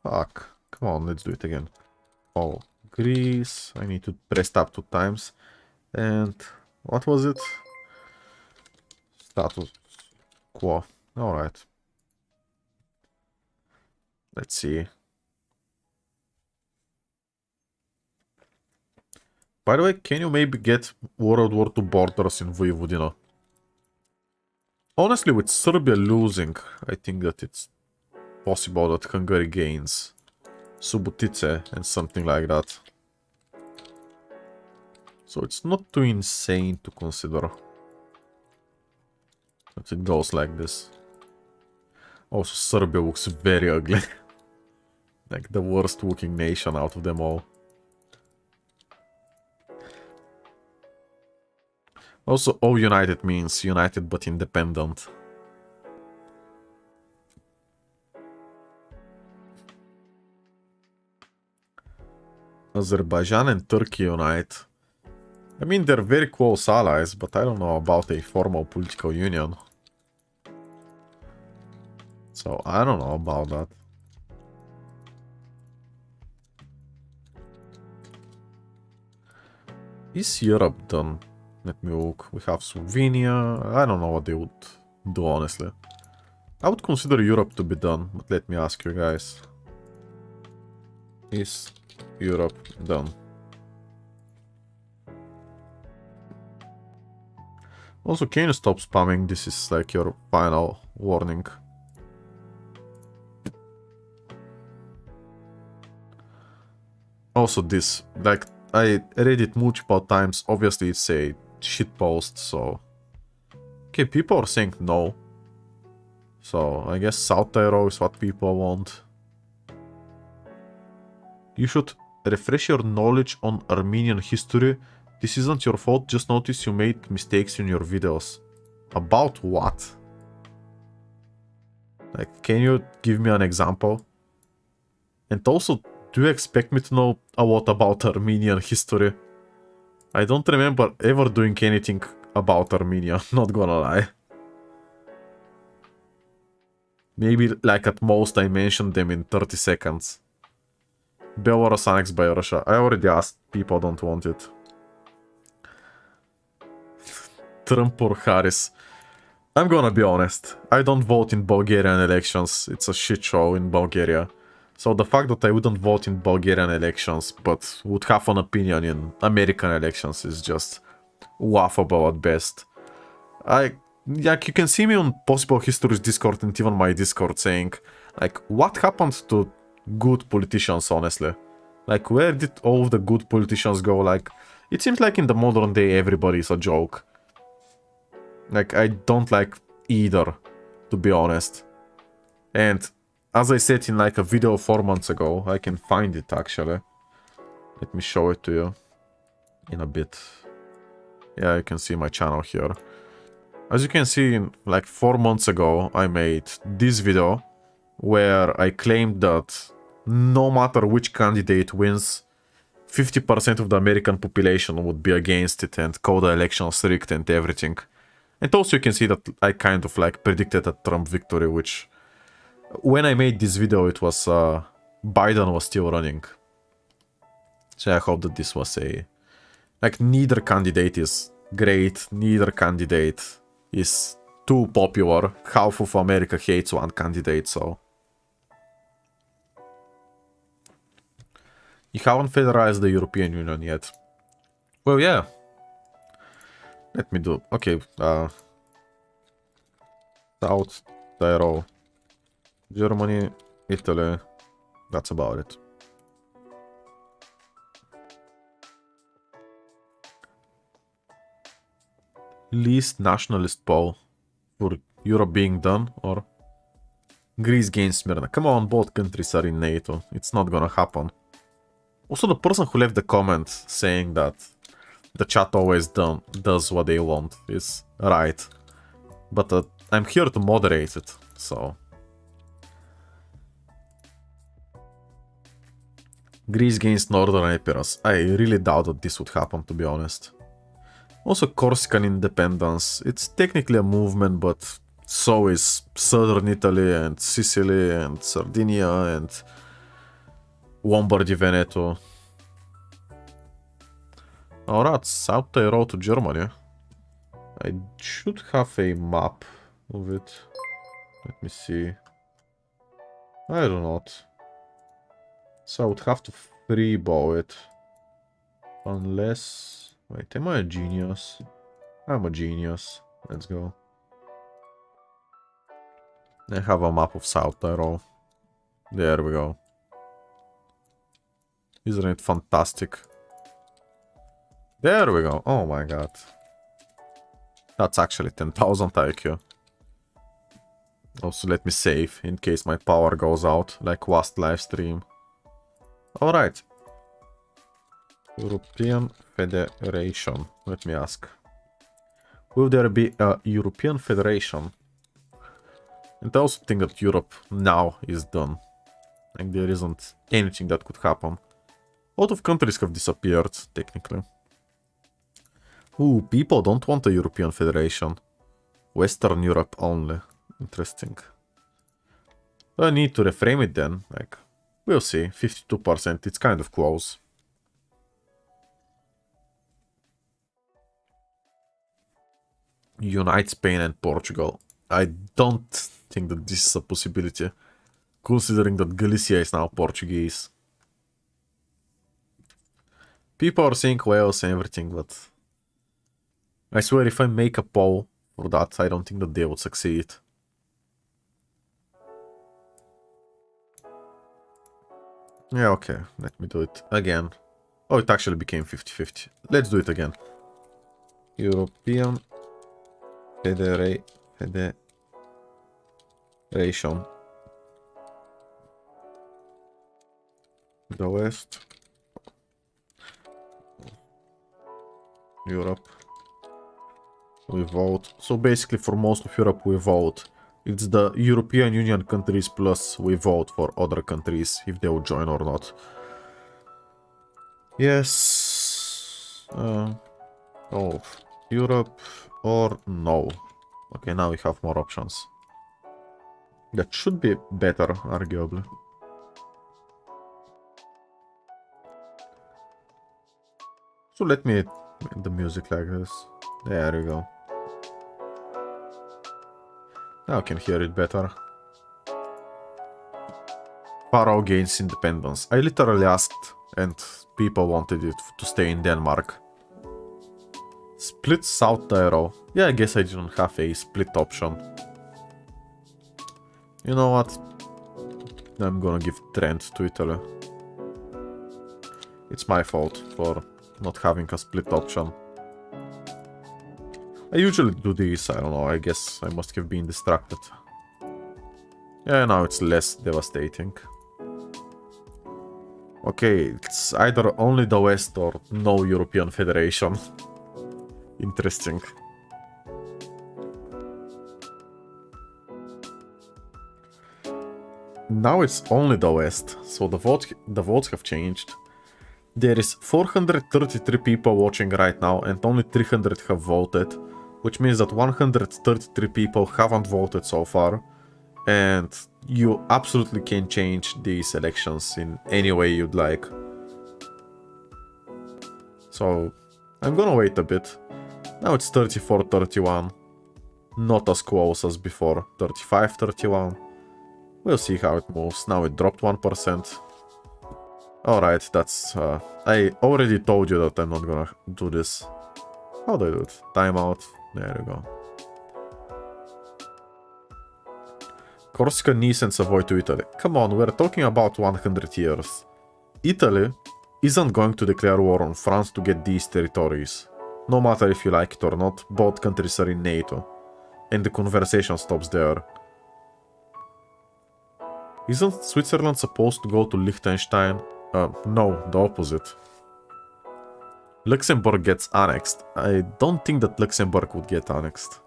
S1: Fuck. Come on, let's do it again. Oh, Greece. I need to press tab 2 times. And what was it? Status quo. Alright. Let's see. By the way, can you maybe get World War II borders in Vojvodina? Honestly, with Serbia losing, I think that it's possible that Hungary gains Subotice and something like that. So it's not too insane to consider that it goes like this. Also, Serbia looks very ugly. Like the worst looking nation out of them all. Also, all united means united but independent. Azerbaijan and Turkey unite. I mean, they're very close allies, but I don't know about a formal political union. So, I don't know about that. Is Europe done? Let me look. We have Slovenia. I don't know what they would do, honestly. I would consider Europe to be done, but let me ask you guys. Is Europe done? Also, can you stop spamming? This is like your final warning. Also this, like, I read it multiple times. Obviously it's a shitpost, so... Okay, people are saying no. So, I guess South Tyrol is what people want. You should refresh your knowledge on Armenian history. This isn't your fault, just notice you made mistakes in your videos. About what? Like, can you give me an example? And also, do you expect me to know a lot about Armenian history? I don't remember ever doing anything about Armenia, not gonna lie. Maybe, like, at most I mentioned them in 30 seconds. Belarus annexed by Russia. I already asked, people don't want it. Trump or Harris. I'm gonna be honest, I don't vote in Bulgarian elections. It's a shit show in Bulgaria. So the fact that I wouldn't vote in Bulgarian elections, but would have an opinion in American elections is just laughable at best. Like, you can see me on Possible Histories Discord and even my Discord saying, like, what happened to good politicians, honestly? Like, where did all of the good politicians go? Like, it seems like in the modern day everybody is a joke. Like, I don't like either, to be honest. And as I said in like a video 4 months ago, I can find it actually. Let me show it to you in a bit. Yeah, you can see my channel here. As you can see, like 4 months ago, I made this video where I claimed that no matter which candidate wins, 50% of the American population would be against it and call the elections rigged and everything. And also you can see that I kind of like predicted a Trump victory, which when I made this video it was Biden was still running. So I hope that this was a... like neither candidate is great, neither candidate is too popular. Half of America hates one candidate, so... You haven't federalized the European Union yet. Well, yeah. Let me do... okay, South Tyrol, Germany, Italy, that's about it. Least nationalist poll for Europe being done, or Greece gains Smyrna. Come on, both countries are in NATO. It's not gonna happen. Also, the person who left the comment saying that the chat always does what they want is right. But I'm here to moderate it, so... Greece gains Northern Epirus. I really doubt that this would happen, to be honest. Also, Corsican independence. It's technically a movement, but so is Southern Italy and Sicily and Sardinia and Lombardy Veneto. Alright, South Tyrol to Germany. I should have a map of it. Let me see. I do not. So I would have to freebow it. Unless... wait, am I a genius? I'm a genius. Let's go. I have a map of South Tyrol. There we go. Isn't it fantastic? There we go. Oh my god. That's actually 10,000 IQ. Also, let me save in case my power goes out, like last live stream. Alright. European Federation. Let me ask. Will there be a European Federation? And I also think that Europe now is done. Like there isn't anything that could happen. A lot of countries have disappeared, technically. Ooh, people don't want a European Federation. Western Europe only. Interesting. I need to reframe it then. Like, we'll see. 52%. It's kind of close. Unite Spain and Portugal. I don't think that this is a possibility, considering that Galicia is now Portuguese. People are saying Wales and everything, but I swear if I make a poll for that, I don't think that they would succeed. Yeah, okay, let me do it again. Oh, it actually became 50-50. Let's do it again. European Federation. The West. Europe. We vote. So basically for most of Europe we vote. It's the European Union countries plus we vote for other countries if they will join or not. Yes. Oh, Europe or no. Okay, now we have more options. That should be better, arguably. So let me make the music like this. There we go. Now I can hear it better. Faroe gains independence. I literally asked and people wanted it to stay in Denmark. Split South Tyrol. Yeah, I guess I didn't have a split option. You know what? I'm gonna give Trent to Italy. It's my fault for not having a split option. I usually do this, I don't know, I guess I must have been distracted. Yeah, now it's less devastating. Okay, it's either only the West or no European Federation. Interesting. Now it's only the West, so the votes have changed. There is 433 people watching right now and only 300 have voted, which means that 133 people haven't voted so far, and you absolutely can change these elections in any way you'd like. So I'm gonna wait a bit. Now it's 34-31, not as close as before, 35-31. We'll see how it moves. Now it dropped 1%. Alright, that's... I already told you that I'm not gonna do this. How do I do it? Timeout. There you go. Corsica, Nice and Savoy to Italy. Come on, we're talking about 100 years. Italy isn't going to declare war on France to get these territories. No matter if you like it or not, both countries are in NATO. And the conversation stops there. Isn't Switzerland supposed to go to Liechtenstein? No, the opposite. Luxembourg gets annexed. I don't think that Luxembourg would get annexed.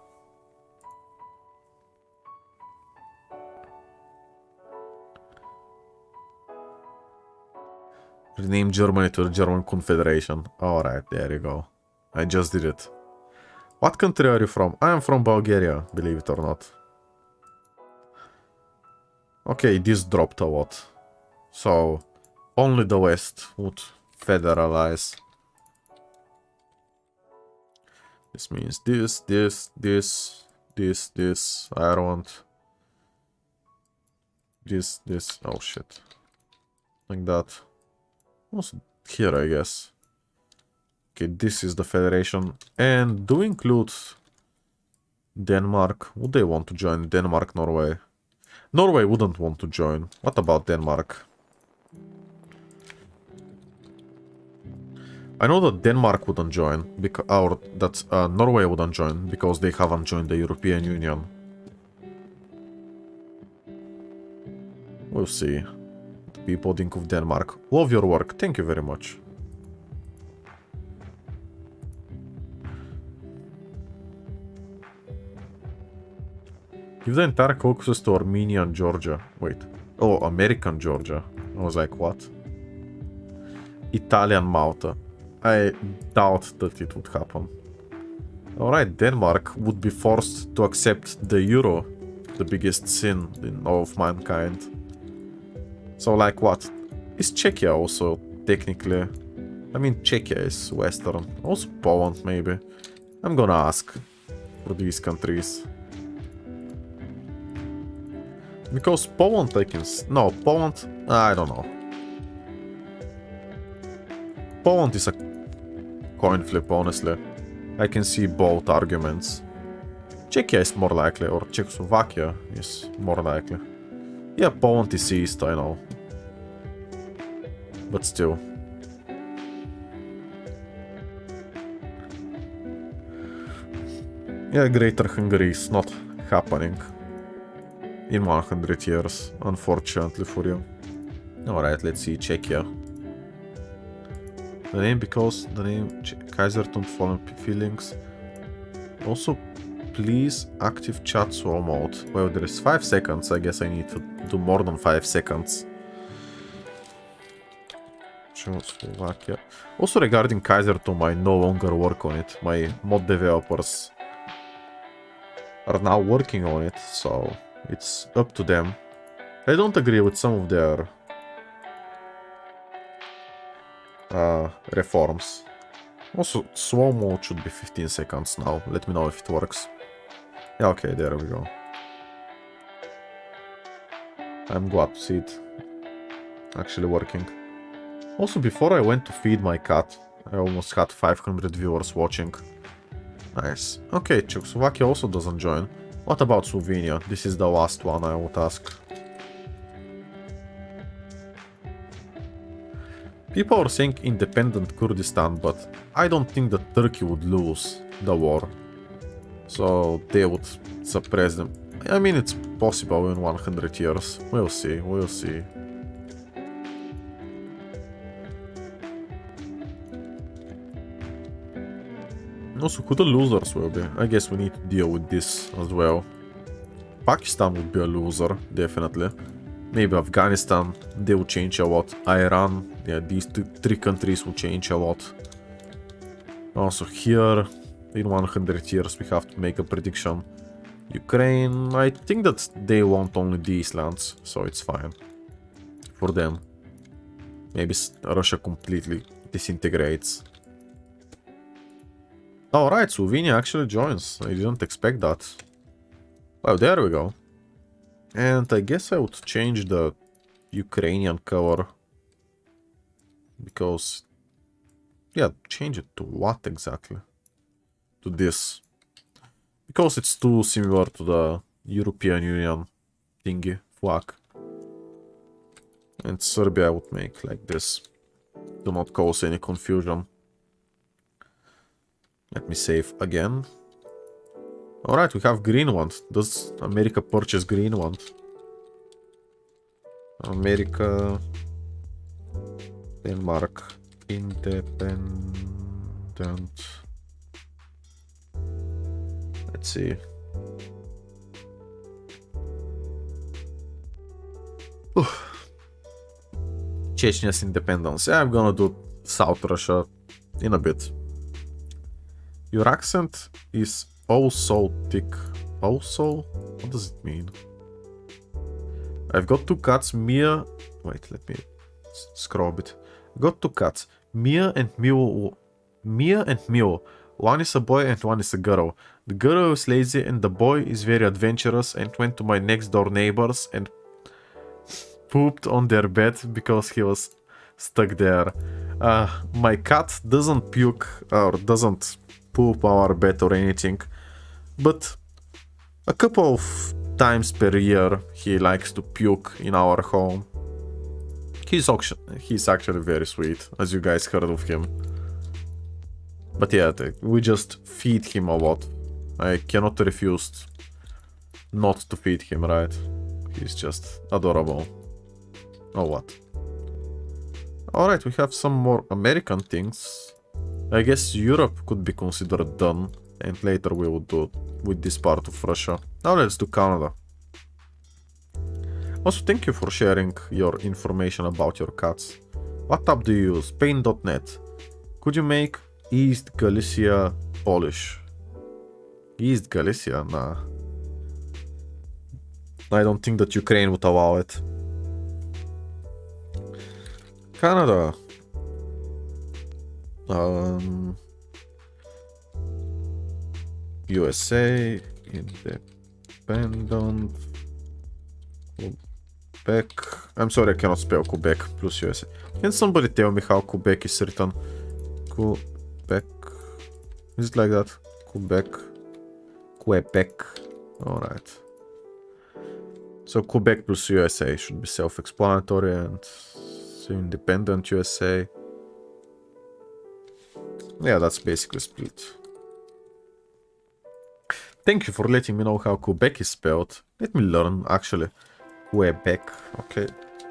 S1: Rename Germany to the German Confederation. Alright, there you go. I just did it. What country are you from? I am from Bulgaria, believe it or not. Okay, this dropped a lot. So, only the West would federalize. This means this, Ireland. This, oh shit. Like that. Also here, I guess. Okay, this is the federation. And do include Denmark. Would they want to join Denmark, Norway? Norway wouldn't want to join. What about Denmark? I know that Denmark wouldn't join, or that Norway wouldn't join, because they haven't joined the European Union. We'll see. The people think of Denmark. Love your work. Thank you very much. Give the entire Caucasus to Armenia and Georgia. Wait. Oh, American Georgia. I was like, what? Italian Malta. I doubt that it would happen. Alright, Denmark would be forced to accept the euro. The biggest sin in all of mankind. So like what? Is Czechia also technically... I mean, Czechia is Western. Also Poland, maybe. I'm gonna ask for these countries. Because Poland I can... No, Poland... I don't know. Poland is a coin flip, honestly. I can see both arguments. Czechia is more likely, or Czechoslovakia is more likely. Yeah, Poland is east, I know. But still. Yeah, Greater Hungary is not happening. In 100 years, unfortunately for you. Alright, let's see, Czechia. The name, because the name Kaiserton Fallen Feelings. Also, please active chat slow mode. Well, there is 5 seconds. I guess I need to do more than 5 seconds. Czechoslovakia. Also, regarding Kaiserton, I no longer work on it. My mod developers are now working on it, so it's up to them. I don't agree with some of their reforms. Also, slow mode should be 15 seconds now. Let me know if it works. Yeah, okay, there we go. I'm glad to see it actually working. Also, before I went to feed my cat, I almost had 500 viewers watching. Nice. Okay, Czechoslovakia also doesn't join. What about Slovenia? This is the last one I would ask. People are saying independent Kurdistan, but I don't think that Turkey would lose the war. So they would suppress them. I mean, it's possible in 100 years. We'll see, we'll see. Also, who the losers will be? I guess we need to deal with this as well. Pakistan would be a loser, definitely. Maybe Afghanistan, they will change a lot. Iran, yeah, these three countries will change a lot. Also here, in 100 years, we have to make a prediction. Ukraine, I think that they want only these lands, so it's fine for them. Maybe Russia completely disintegrates. Alright, Slovenia actually joins. I didn't expect that. Well, there we go. And I guess I would change the Ukrainian cover. Because... yeah, change it to what exactly? To this. Because it's too similar to the European Union thingy, flag. And Serbia I would make like this. Do not cause any confusion. Let me save again. Alright, we have green one. Does America purchase green one? America... Denmark... Independent... Let's see. Chechnya's independence. Yeah, I'm gonna do South Russia in a bit. Your accent is also thick. Also? What does it mean? I've got two cats, Mia... Wait, let me scroll a bit. I've got two cats, Mia and Mio. One is a boy and one is a girl. The girl is lazy and the boy is very adventurous and went to my next door neighbors and pooped on their bed because he was stuck there. My cat doesn't puke or doesn't poop our bed or anything, but a couple of times per year he likes to puke in our home. He's actually very sweet, as you guys heard of him. But yeah, we just feed him a lot. I cannot refuse not to feed him, right? He's just adorable. Oh, what? Alright, we have some more American things. I guess Europe could be considered done, and later we will do with this part of Russia. Now let's do Canada. Also, thank you for sharing your information about your cats. What app do you use? Paint.net. Could you make East Galicia Polish? East Galicia? Nah. I don't think that Ukraine would allow it. Canada. USA. Independent. Quebec. I'm sorry, I cannot spell Quebec plus USA. Can somebody tell me how Quebec is written? Quebec. Is it like that? Quebec. Quebec. Alright. So Quebec plus USA should be self-explanatory, and so independent USA. Yeah, that's basically split. Thank you for letting me know how Quebec is spelled. Let me learn, actually. Quebec. Okay.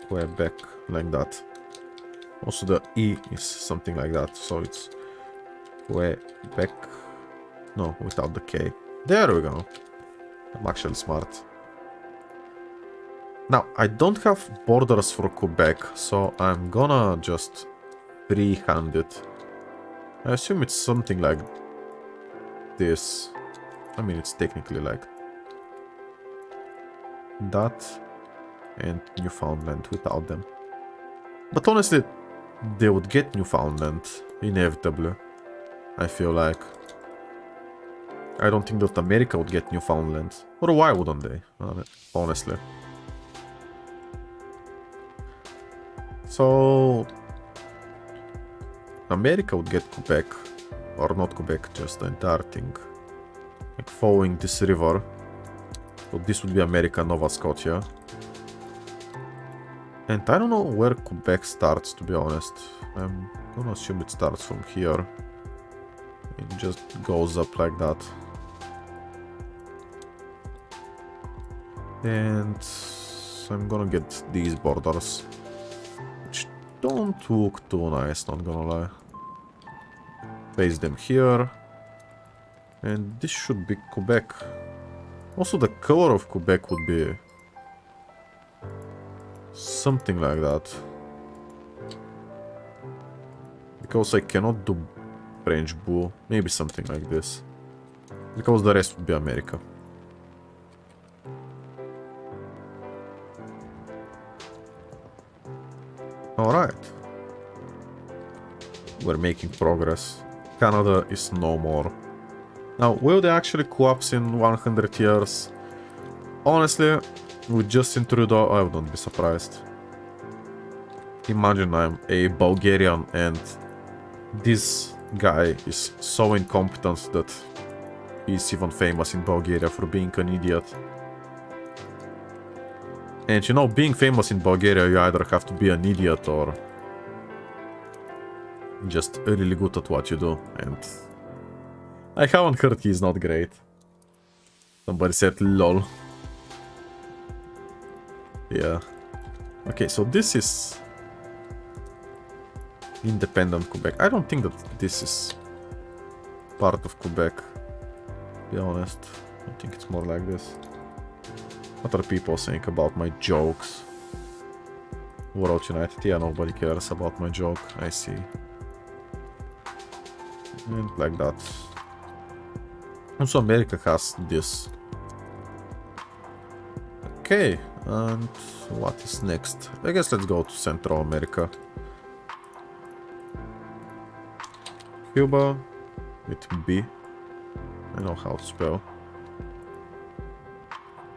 S1: Quebec. Like that. Also the E is something like that. So it's Quebec. No, without the K. There we go. I'm actually smart. Now, I don't have borders for Quebec, so I'm gonna just freehand it. I assume it's something like this. I mean, it's technically like that and Newfoundland without them. But honestly, they would get Newfoundland, inevitably. I feel like. I don't think that America would get Newfoundland. Or why wouldn't they? Honestly. So... America would get Quebec. Or not Quebec, just the entire thing. Like following this river. So this would be America, Nova Scotia. And I don't know where Quebec starts, to be honest. I'm gonna assume it starts from here. It just goes up like that. And I'm gonna get these borders, which don't look too nice, not gonna lie. Place them here. And this should be Quebec. Also, the color of Quebec would be something like that. Because I cannot do French blue. Maybe something like this. Because the rest would be America. Alright. We're making progress. Canada is no more. Now, will they actually collapse in 100 years? Honestly, with Justin Trudeau, I wouldn't be surprised. Imagine I'm a Bulgarian and this guy is so incompetent that he's even famous in Bulgaria for being an idiot. And you know, being famous in Bulgaria, you either have to be an idiot or just really good at what you do. And I haven't heard he's not great. Somebody said lol. Yeah. Okay, so this is independent Quebec. I don't think that this is part of Quebec, to be honest. I think it's more like this. What are people saying about my jokes? World United. Yeah, nobody cares about my joke. I see. And like that. Also, America has this. Okay, and what is next? I guess let's go to Central America. Cuba with B. I know how to spell.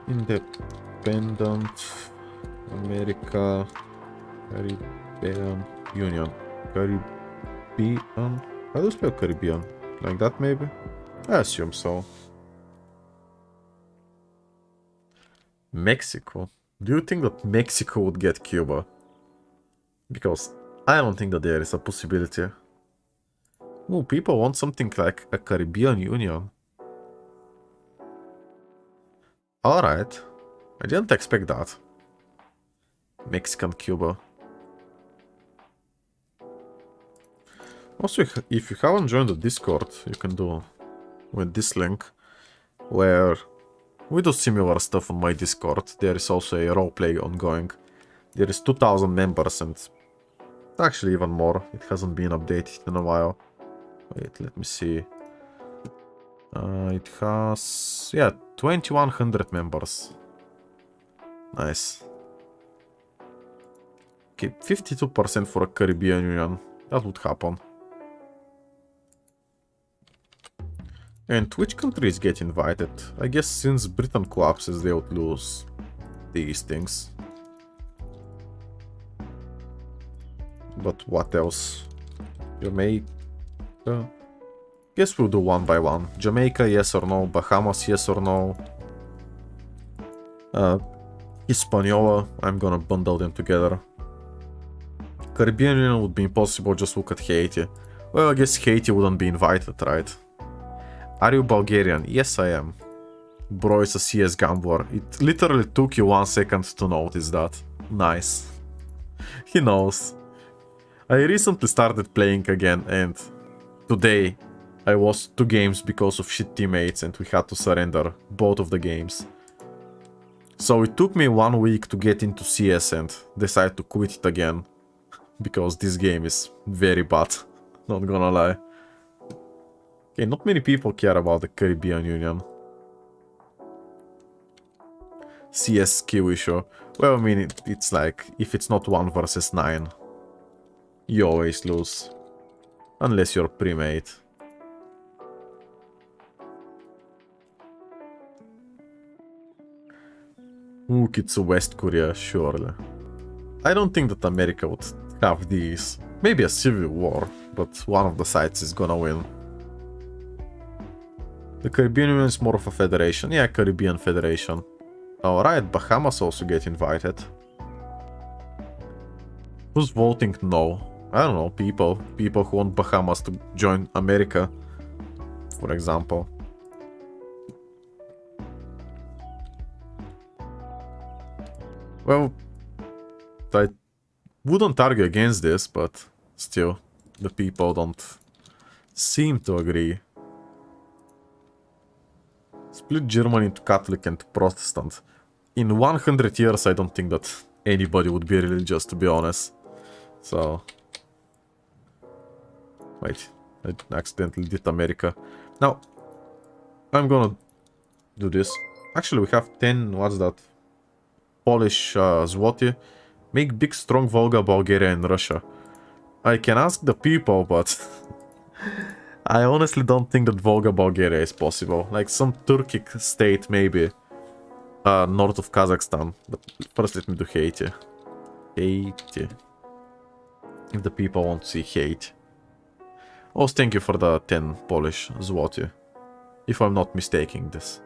S1: Independent America Caribbean Union. Caribbean? How do you spell Caribbean? Like that maybe? I assume so. Mexico. Do you think that Mexico would get Cuba? Because I don't think that there is a possibility. Oh, people want something like a Caribbean Union. Alright. I didn't expect that. Mexican Cuba. Also, if you haven't joined the Discord, you can do with this link, where we do similar stuff on my Discord. There is also a roleplay ongoing. There is 2000 members and actually even more. It hasn't been updated in a while. Wait, let me see. It has, yeah, 2100 members. Nice. Okay, 52% for a Caribbean Union. That would happen. And which countries get invited? I guess since Britain collapses, they would lose these things. But what else? Jamaica? Guess we'll do one by one. Jamaica, yes or no. Bahamas, yes or no. Hispaniola, I'm gonna bundle them together. Caribbean Union would be impossible, just look at Haiti. Well, I guess Haiti wouldn't be invited, right? Are you Bulgarian? Yes, I am. Bro, it's a CS gambler. It literally took you 1 second to notice that. Nice. He knows. I recently started playing again and today I lost 2 games because of shit teammates and we had to surrender both of the games. So it took me 1 week to get into CS and decide to quit it again. Because this game is very bad. Not gonna lie. Okay, not many people care about the Caribbean Union. CS skill issue. Well, I mean, it's like, if it's not 1 versus 9, you always lose. Unless you're pre-made. Look, it's West Korea, surely. I don't think that America would have these. Maybe a civil war, but one of the sides is gonna win. The Caribbean Union is more of a federation. Yeah, Caribbean Federation. Alright, Bahamas also get invited. Who's voting no? I don't know, people. People who want Bahamas to join America, for example. Well, I wouldn't argue against this, but still, the people don't seem to agree. Split Germany into Catholic and Protestant. In 100 years, I don't think that anybody would be religious, to be honest. So... Wait, I accidentally did America. Now, I'm gonna do this. Actually, we have 10, what's that? Polish zloty. Make big, strong Volga, Bulgaria and Russia. I can ask the people, but... I honestly don't think that Volga, Bulgaria is possible. Like some Turkic state, maybe. North of Kazakhstan. But first let me do Haiti. Haiti. If the people want to see Haiti. Oh, thank you for the 10 Polish zloty. If I'm not mistaking this.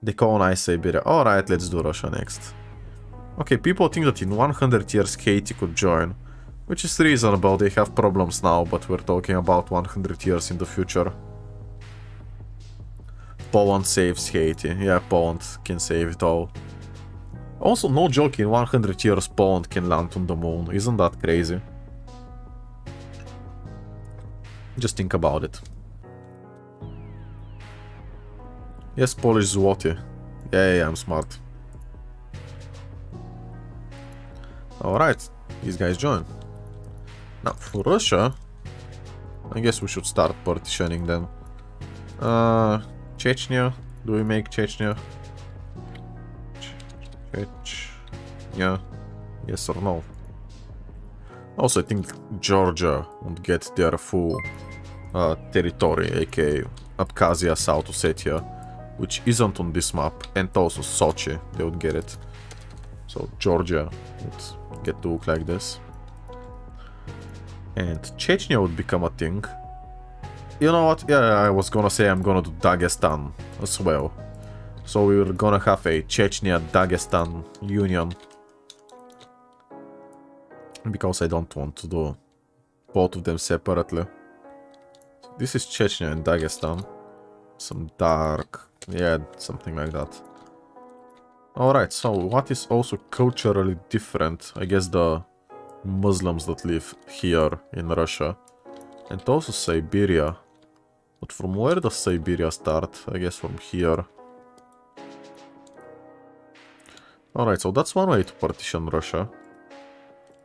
S1: Decolonize Siberia. Alright, let's do Russia next. Okay, people think that in 100 years Haiti could join. Which is reasonable, they have problems now, but we're talking about 100 years in the future. Poland saves Haiti. Yeah, Poland can save it all. Also, no joke, in 100 years Poland can land on the moon. Isn't that crazy? Just think about it. Yes, Polish zloty. Yeah, I'm smart. Alright, these guys join. Now, for Russia, I guess we should start partitioning them. Chechnya. Do we make Chechnya? Chechnya. Yes or no? Also, I think Georgia won't get their full territory, aka Abkhazia, South Ossetia, which isn't on this map, and also Sochi, they would get it. So Georgia would get to look like this. And Chechnya would become a thing. You know what? Yeah, I was gonna say I'm gonna do Dagestan as well. So we're gonna have a Chechnya-Dagestan union. Because I don't want to do both of them separately. This is Chechnya and Dagestan. Some dark... yeah, something like that. Alright, so what is also culturally different? I guess the Muslims that live here in Russia. And also Siberia. But from where does Siberia start? I guess from here. Alright, so that's one way to partition Russia.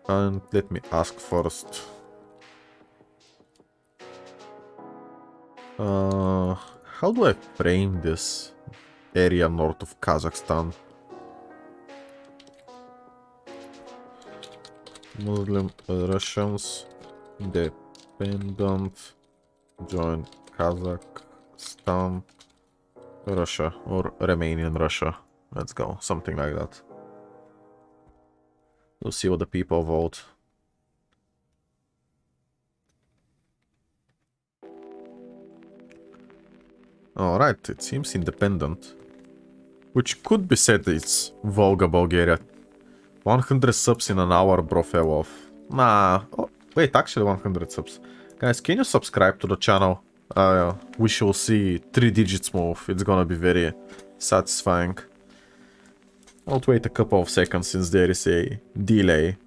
S1: And let me ask first. How do I frame this area north of Kazakhstan? Muslim Russians independent join Kazakhstan Russia or remain in Russia. Let's go, something like that. We'll see what the people vote. Alright, it seems independent. Which could be said it's Volga, Bulgaria. 100 subs in an hour, bro, fell off. Nah, oh, wait, actually 100 subs. Guys, can you subscribe to the channel? We shall see 3 digits move. It's gonna be very satisfying. I'll wait a couple of seconds since there is a delay.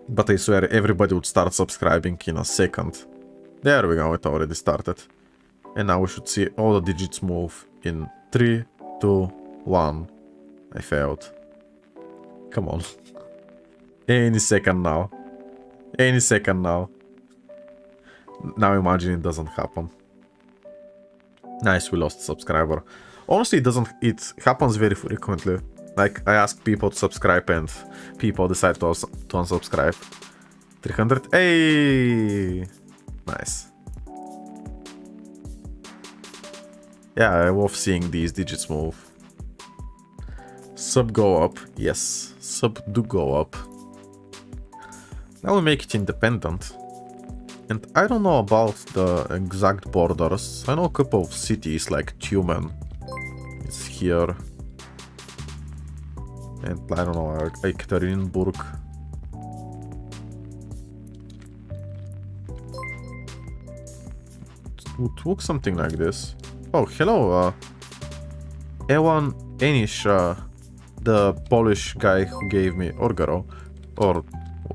S1: But I swear everybody would start subscribing in a second. There we go, it already started. And now we should see all the digits move in 3, 2, 1. I failed. Come on. Any second now. Any second now. Now imagine it doesn't happen. Nice, we lost a subscriber. Honestly, it happens very frequently. Like, I ask people to subscribe and people decide to unsubscribe. 300. Hey! Nice. Yeah, I love seeing these digits move. Sub go up. Yes, sub do go up. Now we make it independent. And I don't know about the exact borders. I know a couple of cities like Tumen. It's here. And I don't know, Ekaterinburg. It would look something like this. Oh, hello, Ewan Enish, the Polish guy who gave me, or girl, or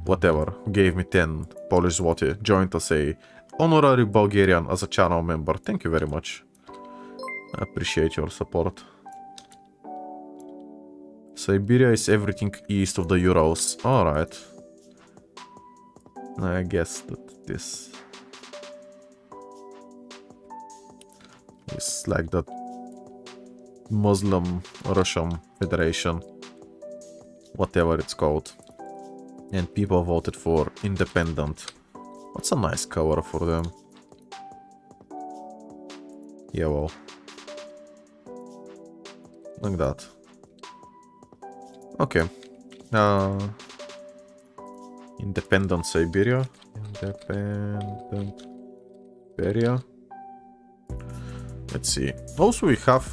S1: whatever, who gave me 10 Polish zloty, joined us a honorary Bulgarian as a channel member. Thank you very much. I appreciate your support. Siberia is everything east of the Urals. Alright. I guess that this is like the Muslim Russian Federation. Whatever it's called. And people voted for independent. What's a nice cover for them? Yeah, well. Like that. Okay. Independent Siberia. Independent Siberia. Let's see. Also, we have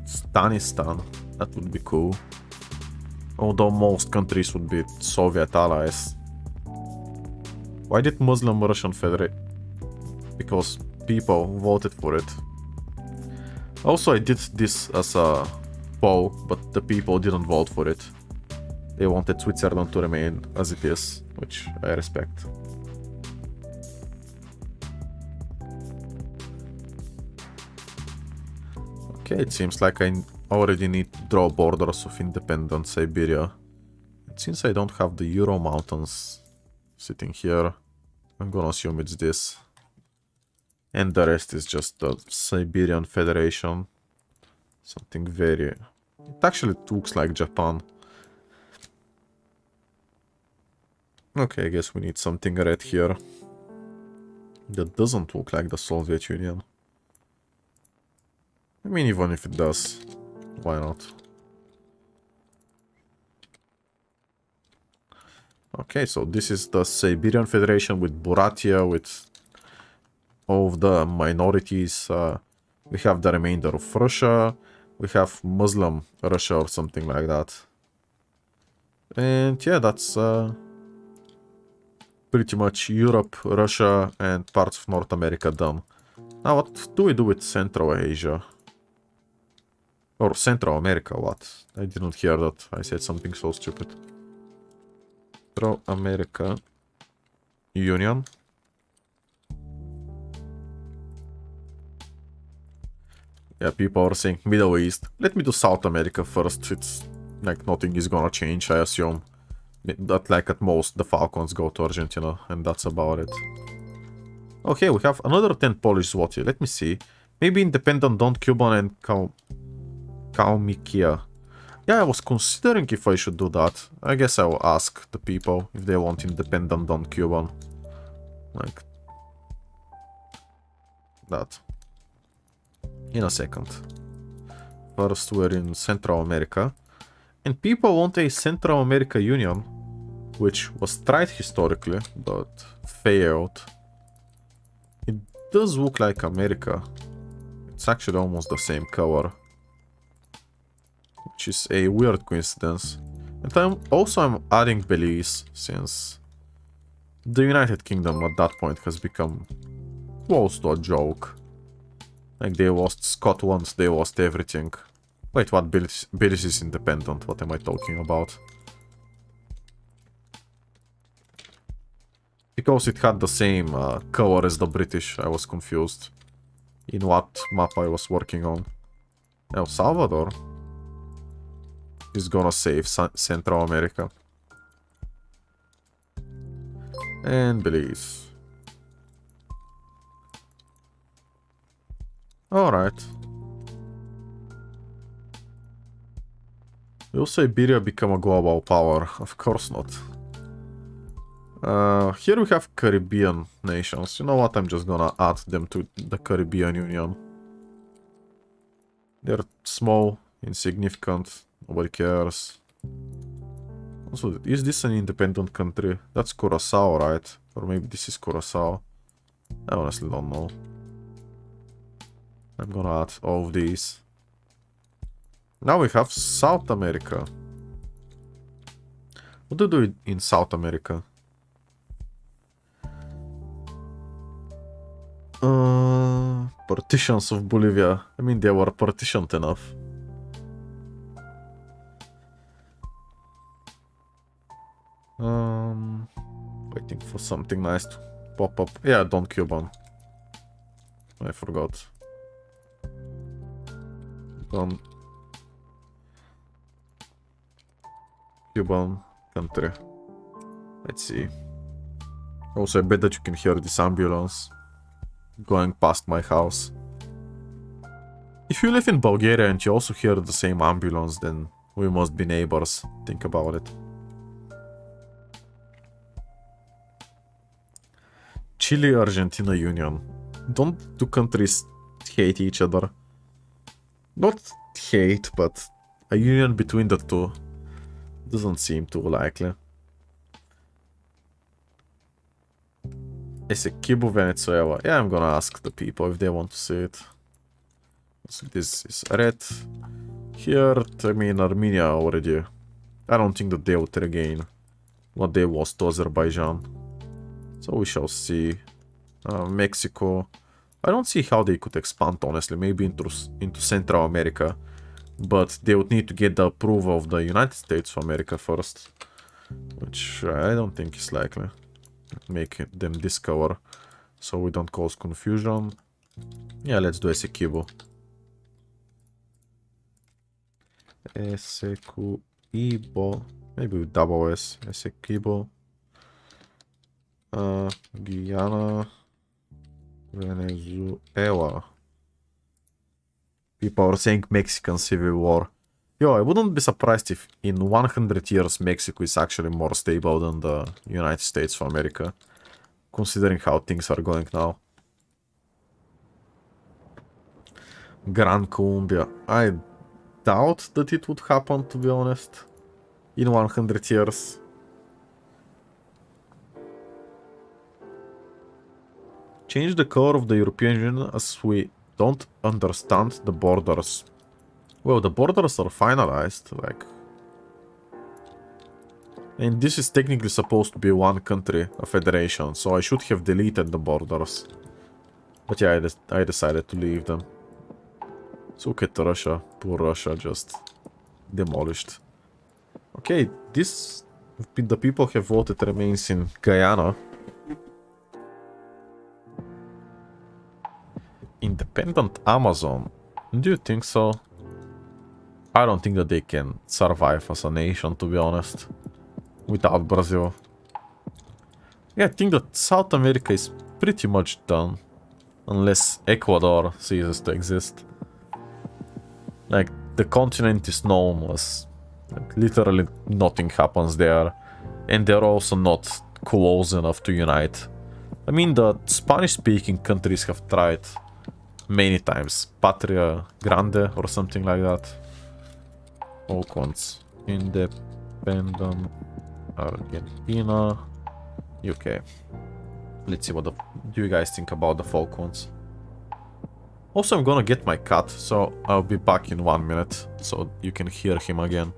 S1: Stanistan. That would be cool. Although most countries would be Soviet allies. Why did Muslim Russian Federate? Because people voted for it. Also, I did this as a poll, but the people didn't vote for it. They wanted Switzerland to remain as it is, which I respect. Okay, it seems like I already need to draw borders of independent Siberia. And since I don't have the Ural Mountains sitting here, I'm gonna assume it's this. And the rest is just the Siberian Federation. Something very... It actually looks like Japan. Okay, I guess we need something red here. That doesn't look like the Soviet Union. I mean, even if it does, why not? Okay, so this is the Siberian Federation with Buryatia, with all of the minorities. We have the remainder of Russia. We have Muslim Russia or something like that. And yeah, that's pretty much Europe, Russia, and parts of North America done. Now, what do we do with Central Asia? Or Central America, what? I didn't hear that. I said something so stupid. Central America Union. Yeah, people are saying Middle East. Let me do South America first. It's like nothing is gonna change, I assume. That like at most the Falcons go to Argentina, and that's about it. Okay, we have another 10 Polish zloty. Let me see. Maybe independent Don Cuban and Kalmykia. Yeah, I was considering if I should do that. I guess I will ask the people if they want independent Don Cuban. Like that. In a second. First, we're in Central America. And people want a Central America Union, which was tried historically, but failed. It does look like America. It's actually almost the same color. Which is a weird coincidence. And I'm adding Belize, since the United Kingdom at that point has become close to a joke. Like, they lost Scotland, they lost everything. Wait, what? Belize is independent. What am I talking about? Because it had the same color as the British, I was confused. In what map I was working on. El Salvador is gonna save Central America. And Belize. Alright. Will Siberia become a global power? Of course not. Here we have Caribbean nations. You know what? I'm just gonna add them to the Caribbean Union. They're small, insignificant, nobody cares. Also, is this an independent country? That's Curacao, right? Or maybe this is Curacao. I honestly don't know. I'm gonna add all of these. Now we have South America. What do we do in South America? Partitions of Bolivia. I mean, they were partitioned enough. Waiting for something nice to pop up. Yeah, Don Cuban. I forgot. Cuban country. Let's see. Also, I bet that you can hear this ambulance going past my house. If you live in Bulgaria and you also hear the same ambulance, then we must be neighbors. Think about it. Chile-Argentina union. Don't two countries hate each other? Not hate, but a union between the two doesn't seem too likely. Essequibo, Venezuela. Yeah, I'm gonna ask the people if they want to see it. So this is red. Here, I mean, Armenia already. I don't think that they would regain what they lost to Azerbaijan. So we shall see. Mexico. I don't see how they could expand, honestly. Maybe into Central America. But they would need to get the approval of the United States of America first. Which I don't think is likely. Make them discover. So we don't cause confusion. Yeah, let's do Essequibo. Essequibo. Maybe with double S. Essequibo. Guyana. Venezuela. People are saying Mexican Civil War. Yo, I wouldn't be surprised if in 100 years Mexico is actually more stable than the United States of America. Considering how things are going now. Gran Colombia. I doubt that it would happen, to be honest. In 100 years. Change the color of the European Union as we don't understand the borders. Well, the borders are finalized, like... And this is technically supposed to be one country, a federation, so I should have deleted the borders. But yeah, I decided to leave them. So look at Russia. Poor Russia, just demolished. Okay, this... The people have voted remains in Guyana. Independent Amazon. Do you think so? I don't think that they can survive as a nation, to be honest. Without Brazil. Yeah, I think that South America is pretty much done. Unless Ecuador ceases to exist. Like, the continent is known as... Like, literally nothing happens there. And they're also not close enough to unite. I mean, the Spanish-speaking countries have tried many times. Patria Grande or something like that. Falklands. Independent Argentina. UK. Let's see what do you guys think about the Falklands. Also, I'm gonna get my cat, so I'll be back in 1 minute, so you can hear him again.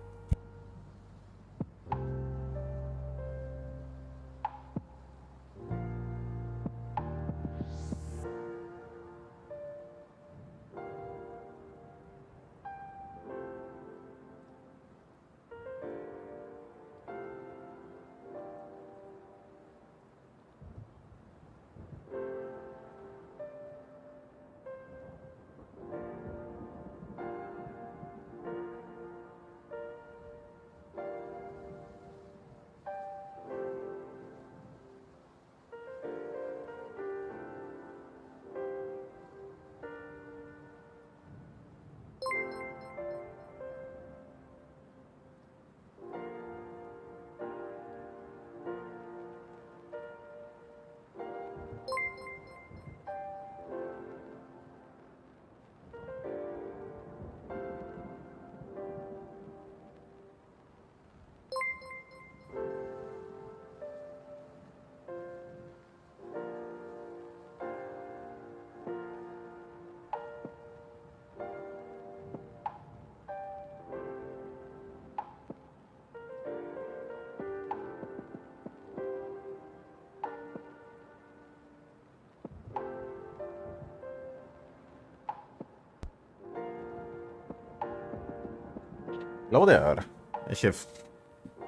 S1: Hello there. I have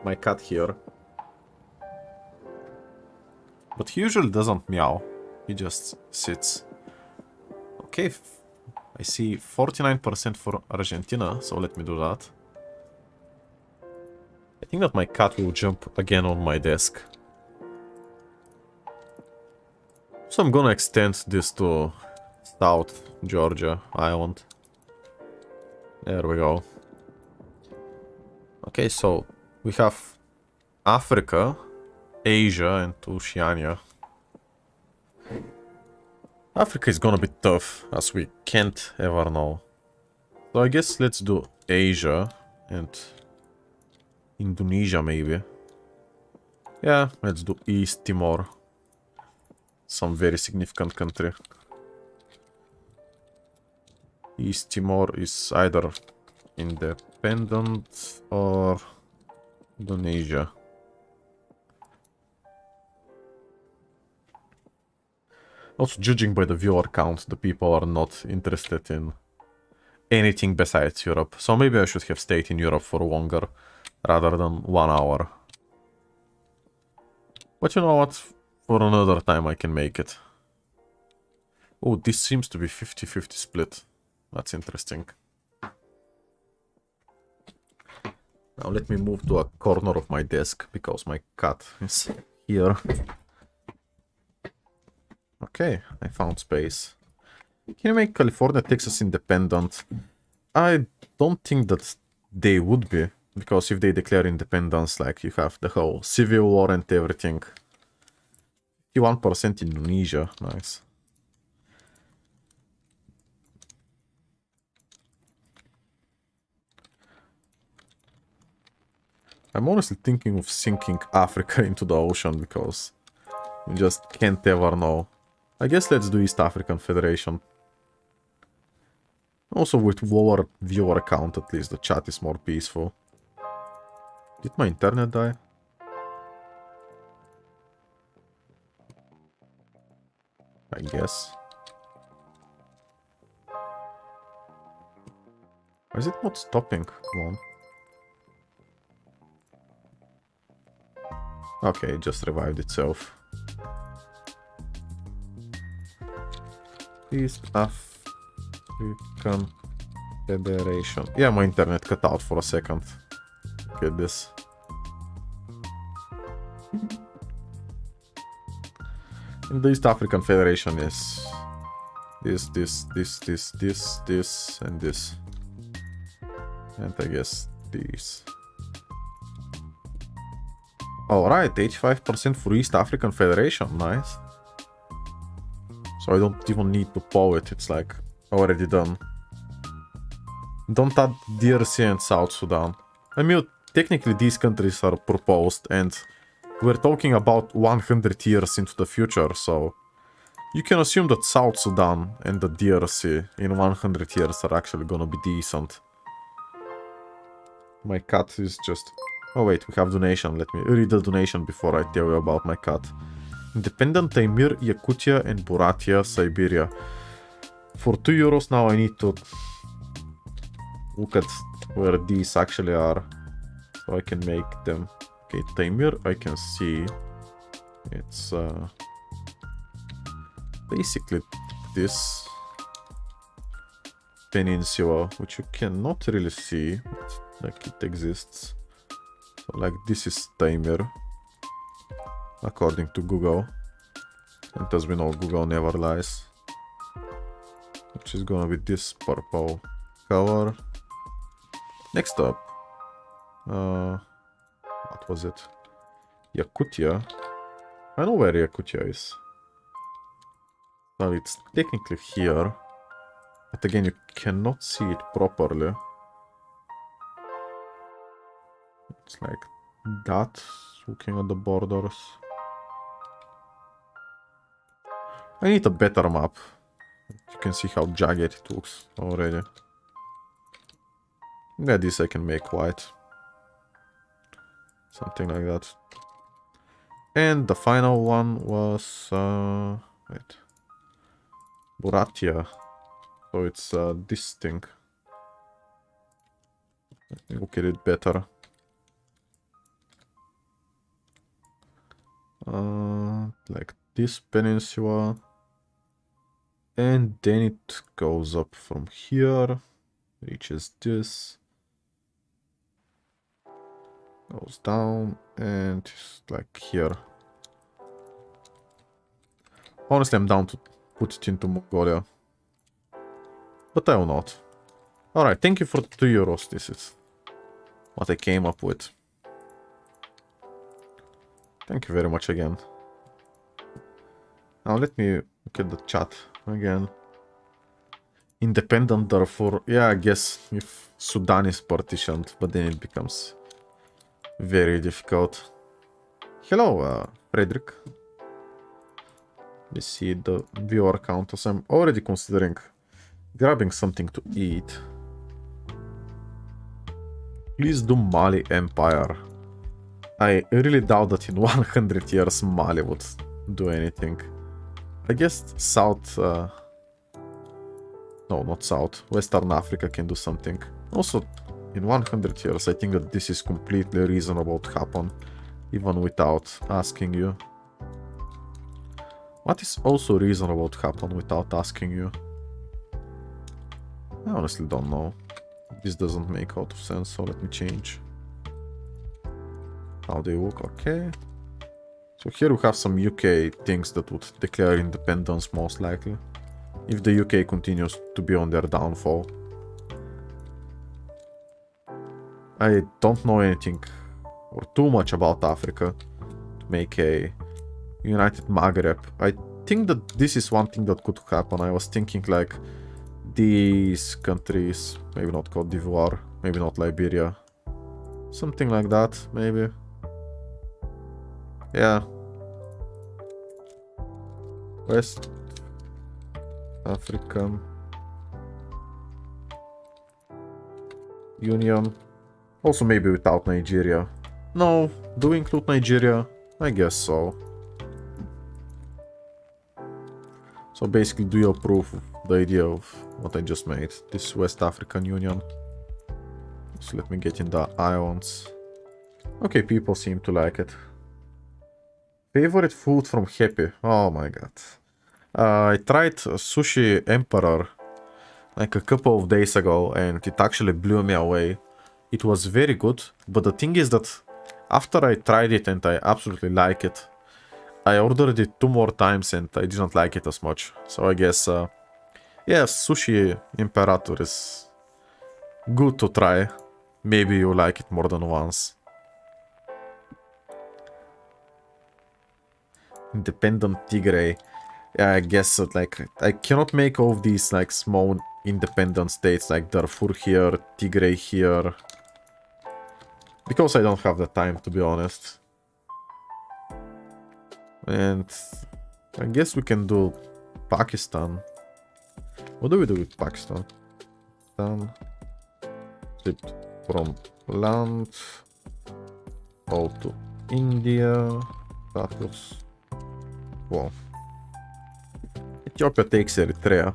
S1: my cat here. But he usually doesn't meow. He just sits. Okay. I see 49% for Argentina, so let me do that. I think that my cat will jump again on my desk. So I'm gonna extend this to South Georgia Island. There we go. Okay, so we have Africa, Asia, and Oceania. Africa is gonna be tough, as we can't ever know. So I guess let's do Asia and Indonesia, maybe. Yeah, let's do East Timor. Some very significant country. East Timor is either independent or Indonesia. Also, judging by the viewer count, the people are not interested in anything besides Europe. So maybe I should have stayed in Europe for longer rather than 1 hour. But you know what? For another time I can make it. Oh, this seems to be 50-50 split. That's interesting. Now let me move to a corner of my desk because my cat is here. Okay, I found space. Can you make California, Texas independent? I don't think that they would be, because if they declare independence, like you have the whole civil war and everything. 51% Indonesia, nice. I'm honestly thinking of sinking Africa into the ocean because you just can't ever know. I guess let's do East African Federation. Also with lower viewer count, at least the chat is more peaceful. Did my internet die? I guess. Why is it not stopping? Come on. Okay, it just revived itself. East African Federation. Yeah, my internet cut out for a second. Look at this. And the East African Federation is this, and this. And I guess these. Alright, 85% for East African Federation, nice. So I don't even need to poll it, it's like already done. Don't add DRC and South Sudan. I mean, technically these countries are proposed and we're talking about 100 years into the future, so you can assume that South Sudan and the DRC in 100 years are actually gonna be decent. My cat is just... Oh wait, we have donation. Let me read the donation before I tell you about my cat. Independent Taimyr, Yakutia and Buryatia, Siberia. For 2 euros now I need to look at where these actually are. So I can make them. Okay, Taimyr I can see. It's basically this peninsula, which you cannot really see, but like it exists. So like this is Taimyr, according to Google. And as we know, Google never lies. Which is gonna be this purple color. Next up, what was it? Yakutia. I know where Yakutia is. Well, it's technically here, but again, you cannot see it properly. It's like that, looking at the borders. I need a better map. You can see how jagged it looks already. Yeah, this I can make white. Something like that. And the final one was... wait. Buryatia. So it's this thing. Let me look at it better. Like this peninsula. And then it goes up from here, reaches this, goes down, and it's like here. Honestly, I'm down to put it into Mongolia, but I will not. Alright, thank you for 2 euros. This is what I came up with. Thank you very much again. Now let me look at the chat again. Independent Darfur. Yeah, I guess if Sudan is partitioned, but then it becomes very difficult. Hello, Frederick. Let's see the viewer count, as I'm already considering grabbing something to eat. Please do Mali Empire. I really doubt that in 100 years Mali would do anything. I guess South... no, not South. Western Africa can do something. Also, in 100 years, I think that this is completely reasonable to happen, even without asking you. What is also reasonable to happen without asking you? I honestly don't know. This doesn't make a lot of sense, so let me change. How they look, okay. So here we have some UK things that would declare independence most likely, if the UK continues to be on their downfall. I don't know anything or too much about Africa to make a United Maghreb. I think that this is one thing that could happen. I was thinking like these countries, maybe not Cote d'Ivoire, maybe not Liberia, something like that, maybe. Yeah. West African Union. Also maybe without Nigeria. No, do we include Nigeria? I guess so. So basically, do you approve of the idea of what I just made? This West African Union. So let me get in the islands. Okay, people seem to like it. Favorite food from Happy. Oh my god. I tried Sushi Emperor like a couple of days ago and it actually blew me away. It was very good, but the thing is that after I tried it and I absolutely like it, I ordered it 2 more times and I didn't like it as much. So I guess, yeah, Sushi Imperator is good to try. Maybe you like it more than once. Independent Tigray. Yeah, I guess that, like, I cannot make all of these like small independent states like Darfur here, Tigray here. Because I don't have the time, to be honest. And I guess we can do Pakistan. What do we do with Pakistan? Flipped from land. All to India. Status. Wow. Ethiopia takes Eritrea.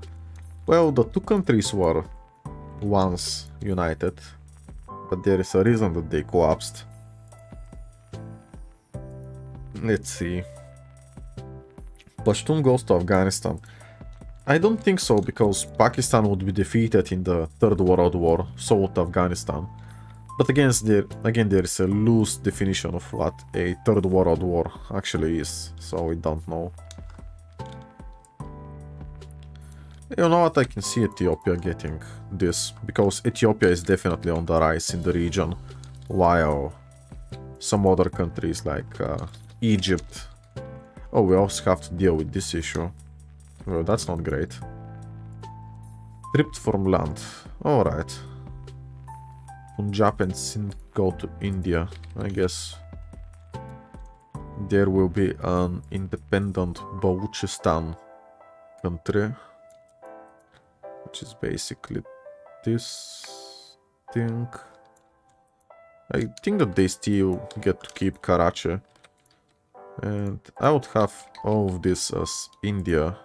S1: Well, the 2 countries were once united. But there is a reason that they collapsed. Let's see. Pashtun goes to Afghanistan. I don't think so, because Pakistan would be defeated in the Third World War, so would Afghanistan. But again, there is a loose definition of what a Third World War actually is, so we don't know. You know what, I can see Ethiopia getting this, because Ethiopia is definitely on the rise in the region, while some other countries like Egypt... Oh, we also have to deal with this issue. Well, that's not great. Stripped from land. Alright. Punjab and Sindh go to India. I guess there will be an independent Baluchistan country. Which is basically this thing. I think that they still get to keep Karachi. And I would have all of this as India.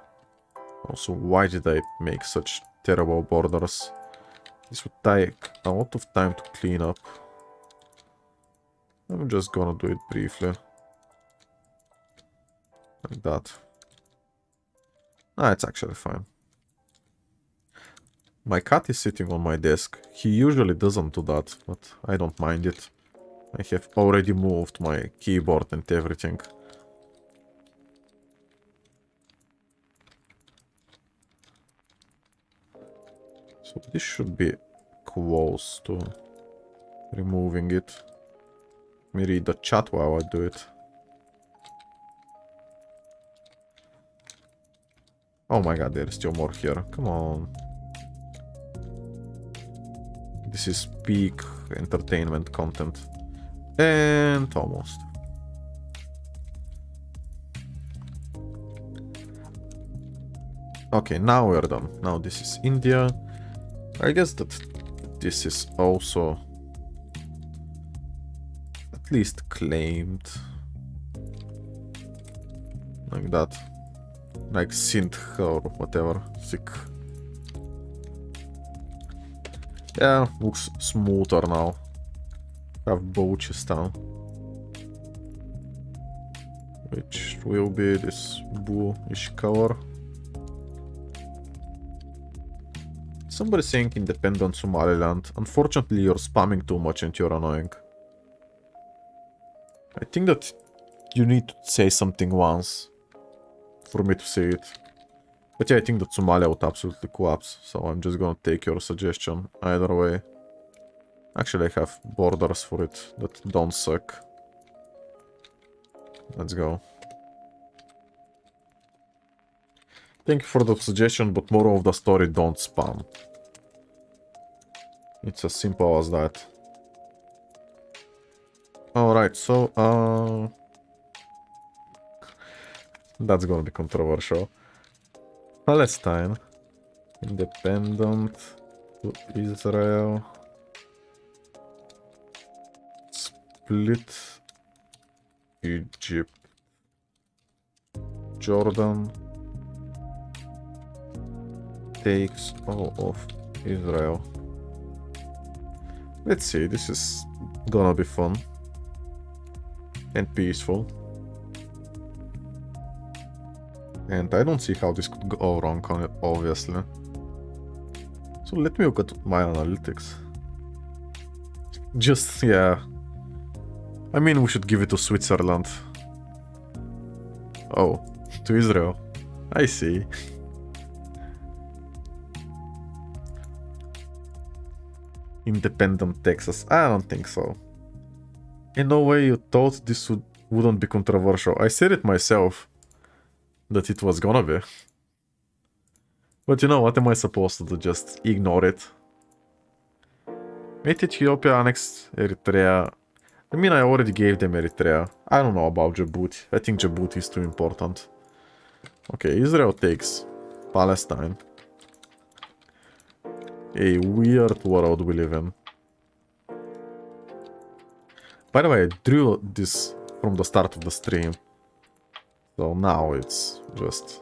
S1: Also, why did I make such terrible borders? This would take a lot of time to clean up. I'm just gonna do it briefly. Like that. Ah, it's actually fine. My cat is sitting on my desk. He usually doesn't do that, but I don't mind it. I have already moved my keyboard and everything. So this should be close to removing it. Let me read the chat while I do it. Oh my god, there's still more here. Come on. This is peak entertainment content. And almost. Okay, now we're done. Now this is India. I guess that this is also at least claimed. Like that. Like Sindh or whatever. Sick. Yeah, looks smoother now. Have Balochistan. Which will be this bluish color. Somebody saying independent Somaliland. Unfortunately, you're spamming too much and you're annoying. I think that you need to say something once for me to see it. But yeah, I think that Somalia would absolutely collapse. So I'm just gonna take your suggestion either way. Actually, I have borders for it that don't suck. Let's go. Thank you for the suggestion, but moral of the story, don't spam. It's as simple as that. Alright, so, that's gonna be controversial. Palestine. Independent to Israel. Split Egypt. Jordan takes all of Israel. Let's see, this is gonna be fun and peaceful. And I don't see how this could go wrong, obviously. So let me look at my analytics. Just, yeah. I mean, we should give it to Switzerland. Oh, to Israel. I see. Independent Texas. I don't think so. In no way you thought this wouldn't be controversial. I said it myself. That it was gonna be. But you know, what am I supposed to do? Just ignore it? Made Ethiopia annexed Eritrea. I mean, I already gave them Eritrea. I don't know about Djibouti. I think Djibouti is too important. Okay, Israel takes Palestine. A weird world we live in. By the way, I drew this from the start of the stream. So now it's just...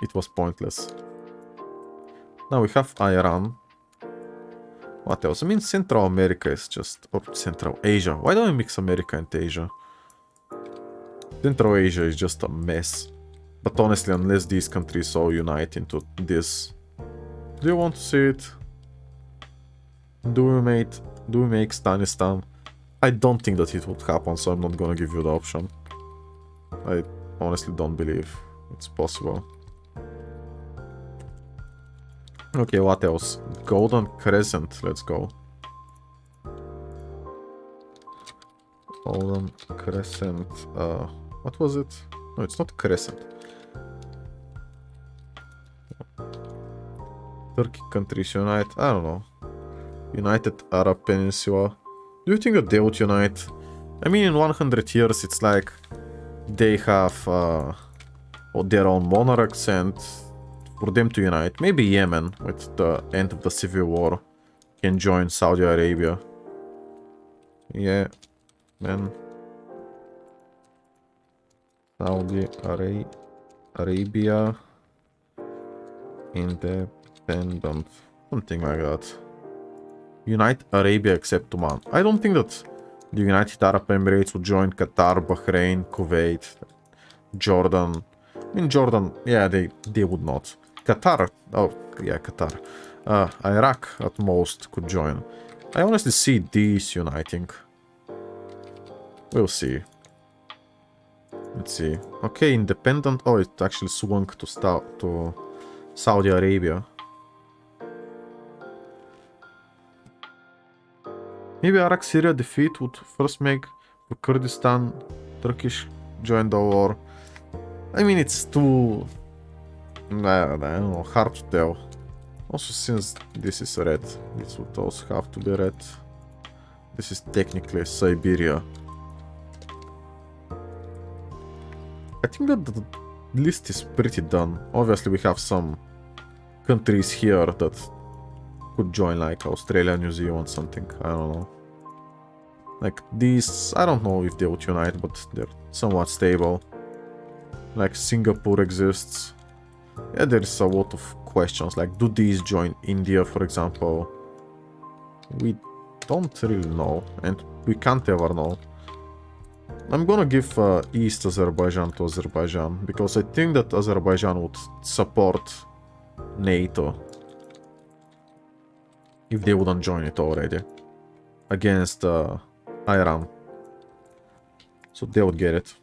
S1: It was pointless. Now we have Iran. What else? I mean, Central America is just... Or Central Asia. Why don't I mix America and Asia? Central Asia is just a mess. But honestly, unless these countries all unite into this... Do you want to see it? Do we make Stanistan? I don't think that it would happen, so I'm not gonna give you the option. I honestly don't believe it's possible. Okay, what else? Golden Crescent, let's go. Golden Crescent, what was it? No, it's not Crescent. Turkey countries unite, I don't know. United Arab Peninsula. Do you think that they would unite? I mean, in 100 years, it's like they have their own monarchs, and for them to unite, maybe Yemen, with the end of the civil war, can join Saudi Arabia. Yeah, man. Saudi Arabia independent, something like that. Unite Arabia except Oman. I don't think that the United Arab Emirates would join Qatar, Bahrain, Kuwait, Jordan. I mean, Jordan, yeah, they would not. Qatar, oh, yeah, Qatar. Iraq at most could join. I honestly see these uniting. We'll see. Let's see. Okay, independent. Oh, it actually swung to Saudi Arabia. Maybe Iraq-Syria defeat would first make Kurdistan, Turkish join the war. I mean, it's too... I don't know, hard to tell. Also, since this is red, this would also have to be red. This is technically Siberia. I think that the list is pretty done. Obviously, we have some countries here that could join, like Australia, New Zealand, something. I don't know. Like these, I don't know if they would unite, but they're somewhat stable. Like Singapore exists. Yeah, there's a lot of questions. Like, do these join India, for example? We don't really know, and we can't ever know. I'm gonna give East Azerbaijan to Azerbaijan, because I think that Azerbaijan would support NATO if they wouldn't join it already against Iran. So they would get it.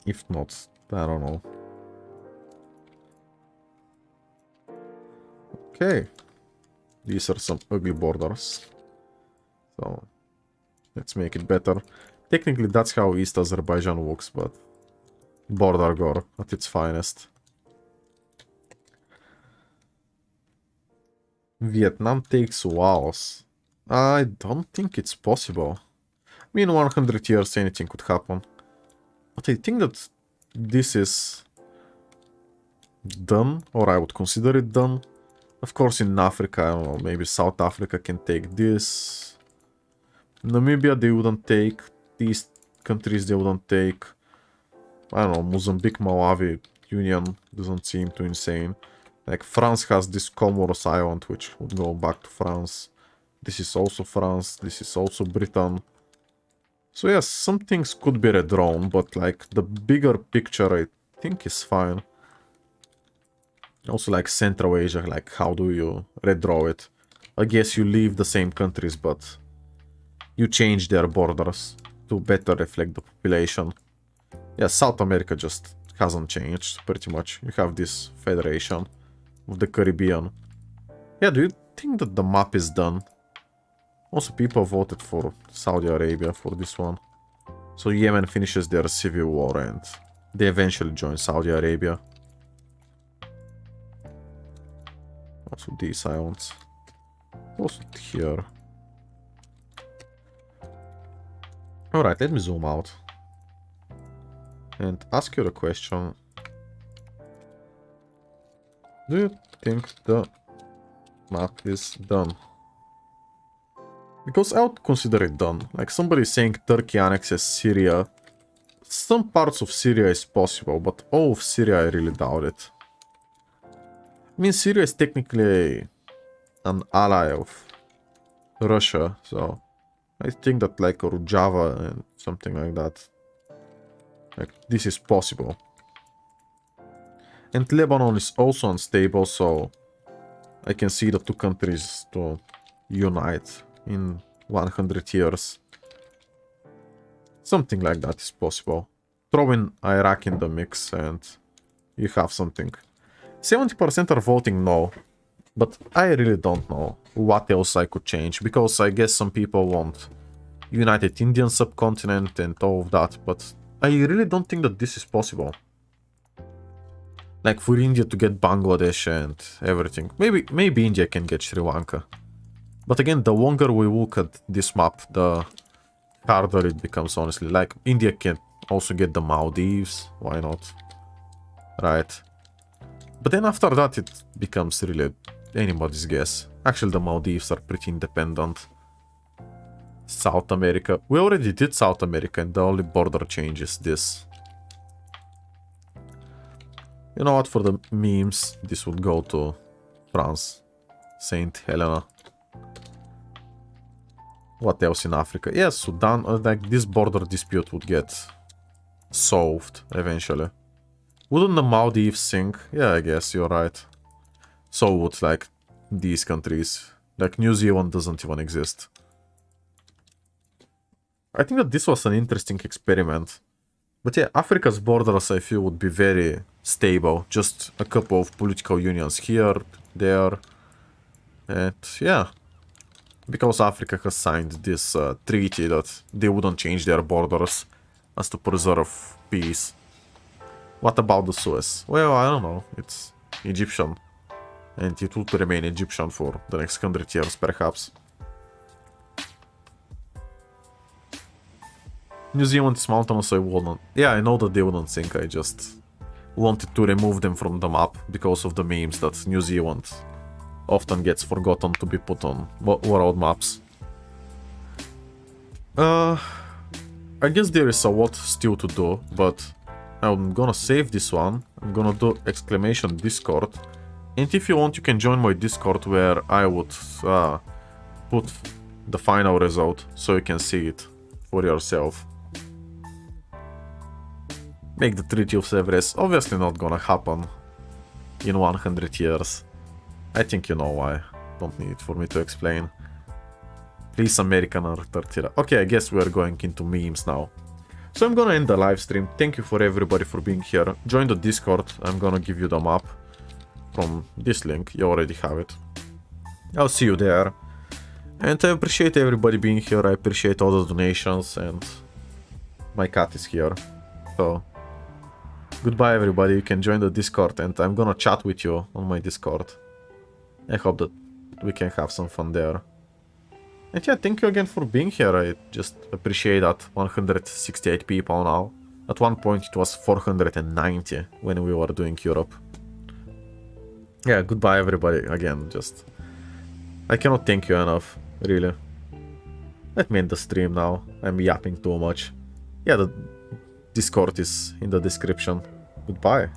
S1: If not, I don't know. Okay. These are some ugly borders. So let's make it better. Technically, that's how East Azerbaijan works, but border gore at its finest. Vietnam takes Laos. I don't think it's possible. I mean, 100 years anything could happen. But I think that this is done, or I would consider it done. Of course, in Africa, I don't know, maybe South Africa can take this. Namibia, they wouldn't take. These countries, they wouldn't take. I don't know, Mozambique, Malawi, Union doesn't seem too insane. Like, France has this Comoros Island, which would go back to France. This is also France, this is also Britain. So yes, some things could be redrawn, but like, the bigger picture, I think is fine. Also, like Central Asia, like how do you redraw it? I guess you leave the same countries, but you change their borders to better reflect the population. Yeah, South America just hasn't changed, pretty much. You have this federation of the Caribbean. Yeah, do you think that the map is done? Also, people voted for Saudi Arabia for this one. So Yemen finishes their civil war and they eventually join Saudi Arabia. Also these islands. Also here. Alright, let me zoom out. And ask you a question. Do you think the map is done? Because I would consider it done. Like, somebody saying Turkey annexes Syria. Some parts of Syria is possible, but all of Syria I really doubt it. I mean, Syria is technically an ally of Russia, so I think that like Rojava and something like that, like this is possible. And Lebanon is also unstable, so I can see the two countries to unite in 100 years. Something like that is possible. Throw in Iraq in the mix and you have something. 70% are voting no, but I really don't know what else I could change, because I guess some people want United Indian subcontinent and all of that, but I really don't think that this is possible. Like for India to get Bangladesh and everything. Maybe India can get Sri Lanka. But again, the longer we look at this map, the harder it becomes, honestly. Like, India can also get the Maldives. Why not? Right. But then after that, it becomes really anybody's guess. Actually, the Maldives are pretty independent. South America. We already did South America, and the only border change is this. You know what? For the memes, this would go to France. Saint Helena. What else in Africa? Yes, Sudan. Like, this border dispute would get solved eventually. Wouldn't the Maldives sink? Yeah, I guess you're right. So would like these countries. Like New Zealand doesn't even exist. I think that this was an interesting experiment. But yeah, Africa's borders I feel would be very stable. Just a couple of political unions here, there. And yeah. Because Africa has signed this treaty that they wouldn't change their borders as to preserve peace. What about the Suez? Well, I don't know. It's Egyptian. And it would remain Egyptian for the next 100 years, perhaps. New Zealand is mountainous, so I wouldn't... Yeah, I know that they wouldn't sink, I just wanted to remove them from the map because of the memes that New Zealand often gets forgotten to be put on world maps. I guess there is a lot still to do, but I'm gonna save this one. I'm gonna do exclamation Discord. And if you want, you can join my Discord where I would put the final result so you can see it for yourself. Make the Treaty of Sevres. Obviously not gonna happen in 100 years. I think you know why. Don't need it for me to explain. Please, American Antarctica. Okay, I guess we're going into memes now. So I'm gonna end the live stream. Thank you for everybody for being here. Join the Discord. I'm gonna give you the map from this link. You already have it. I'll see you there. And I appreciate everybody being here. I appreciate all the donations, and my cat is here. So goodbye everybody. You can join the Discord and I'm gonna chat with you on my Discord. I hope that we can have some fun there. And yeah, thank you again for being here. I just appreciate that 168 people now. At one point it was 490 when we were doing Europe. Yeah, goodbye everybody again. Just I cannot thank you enough, really. Let me end the stream now. I'm yapping too much. Yeah, the Discord is in the description. Goodbye.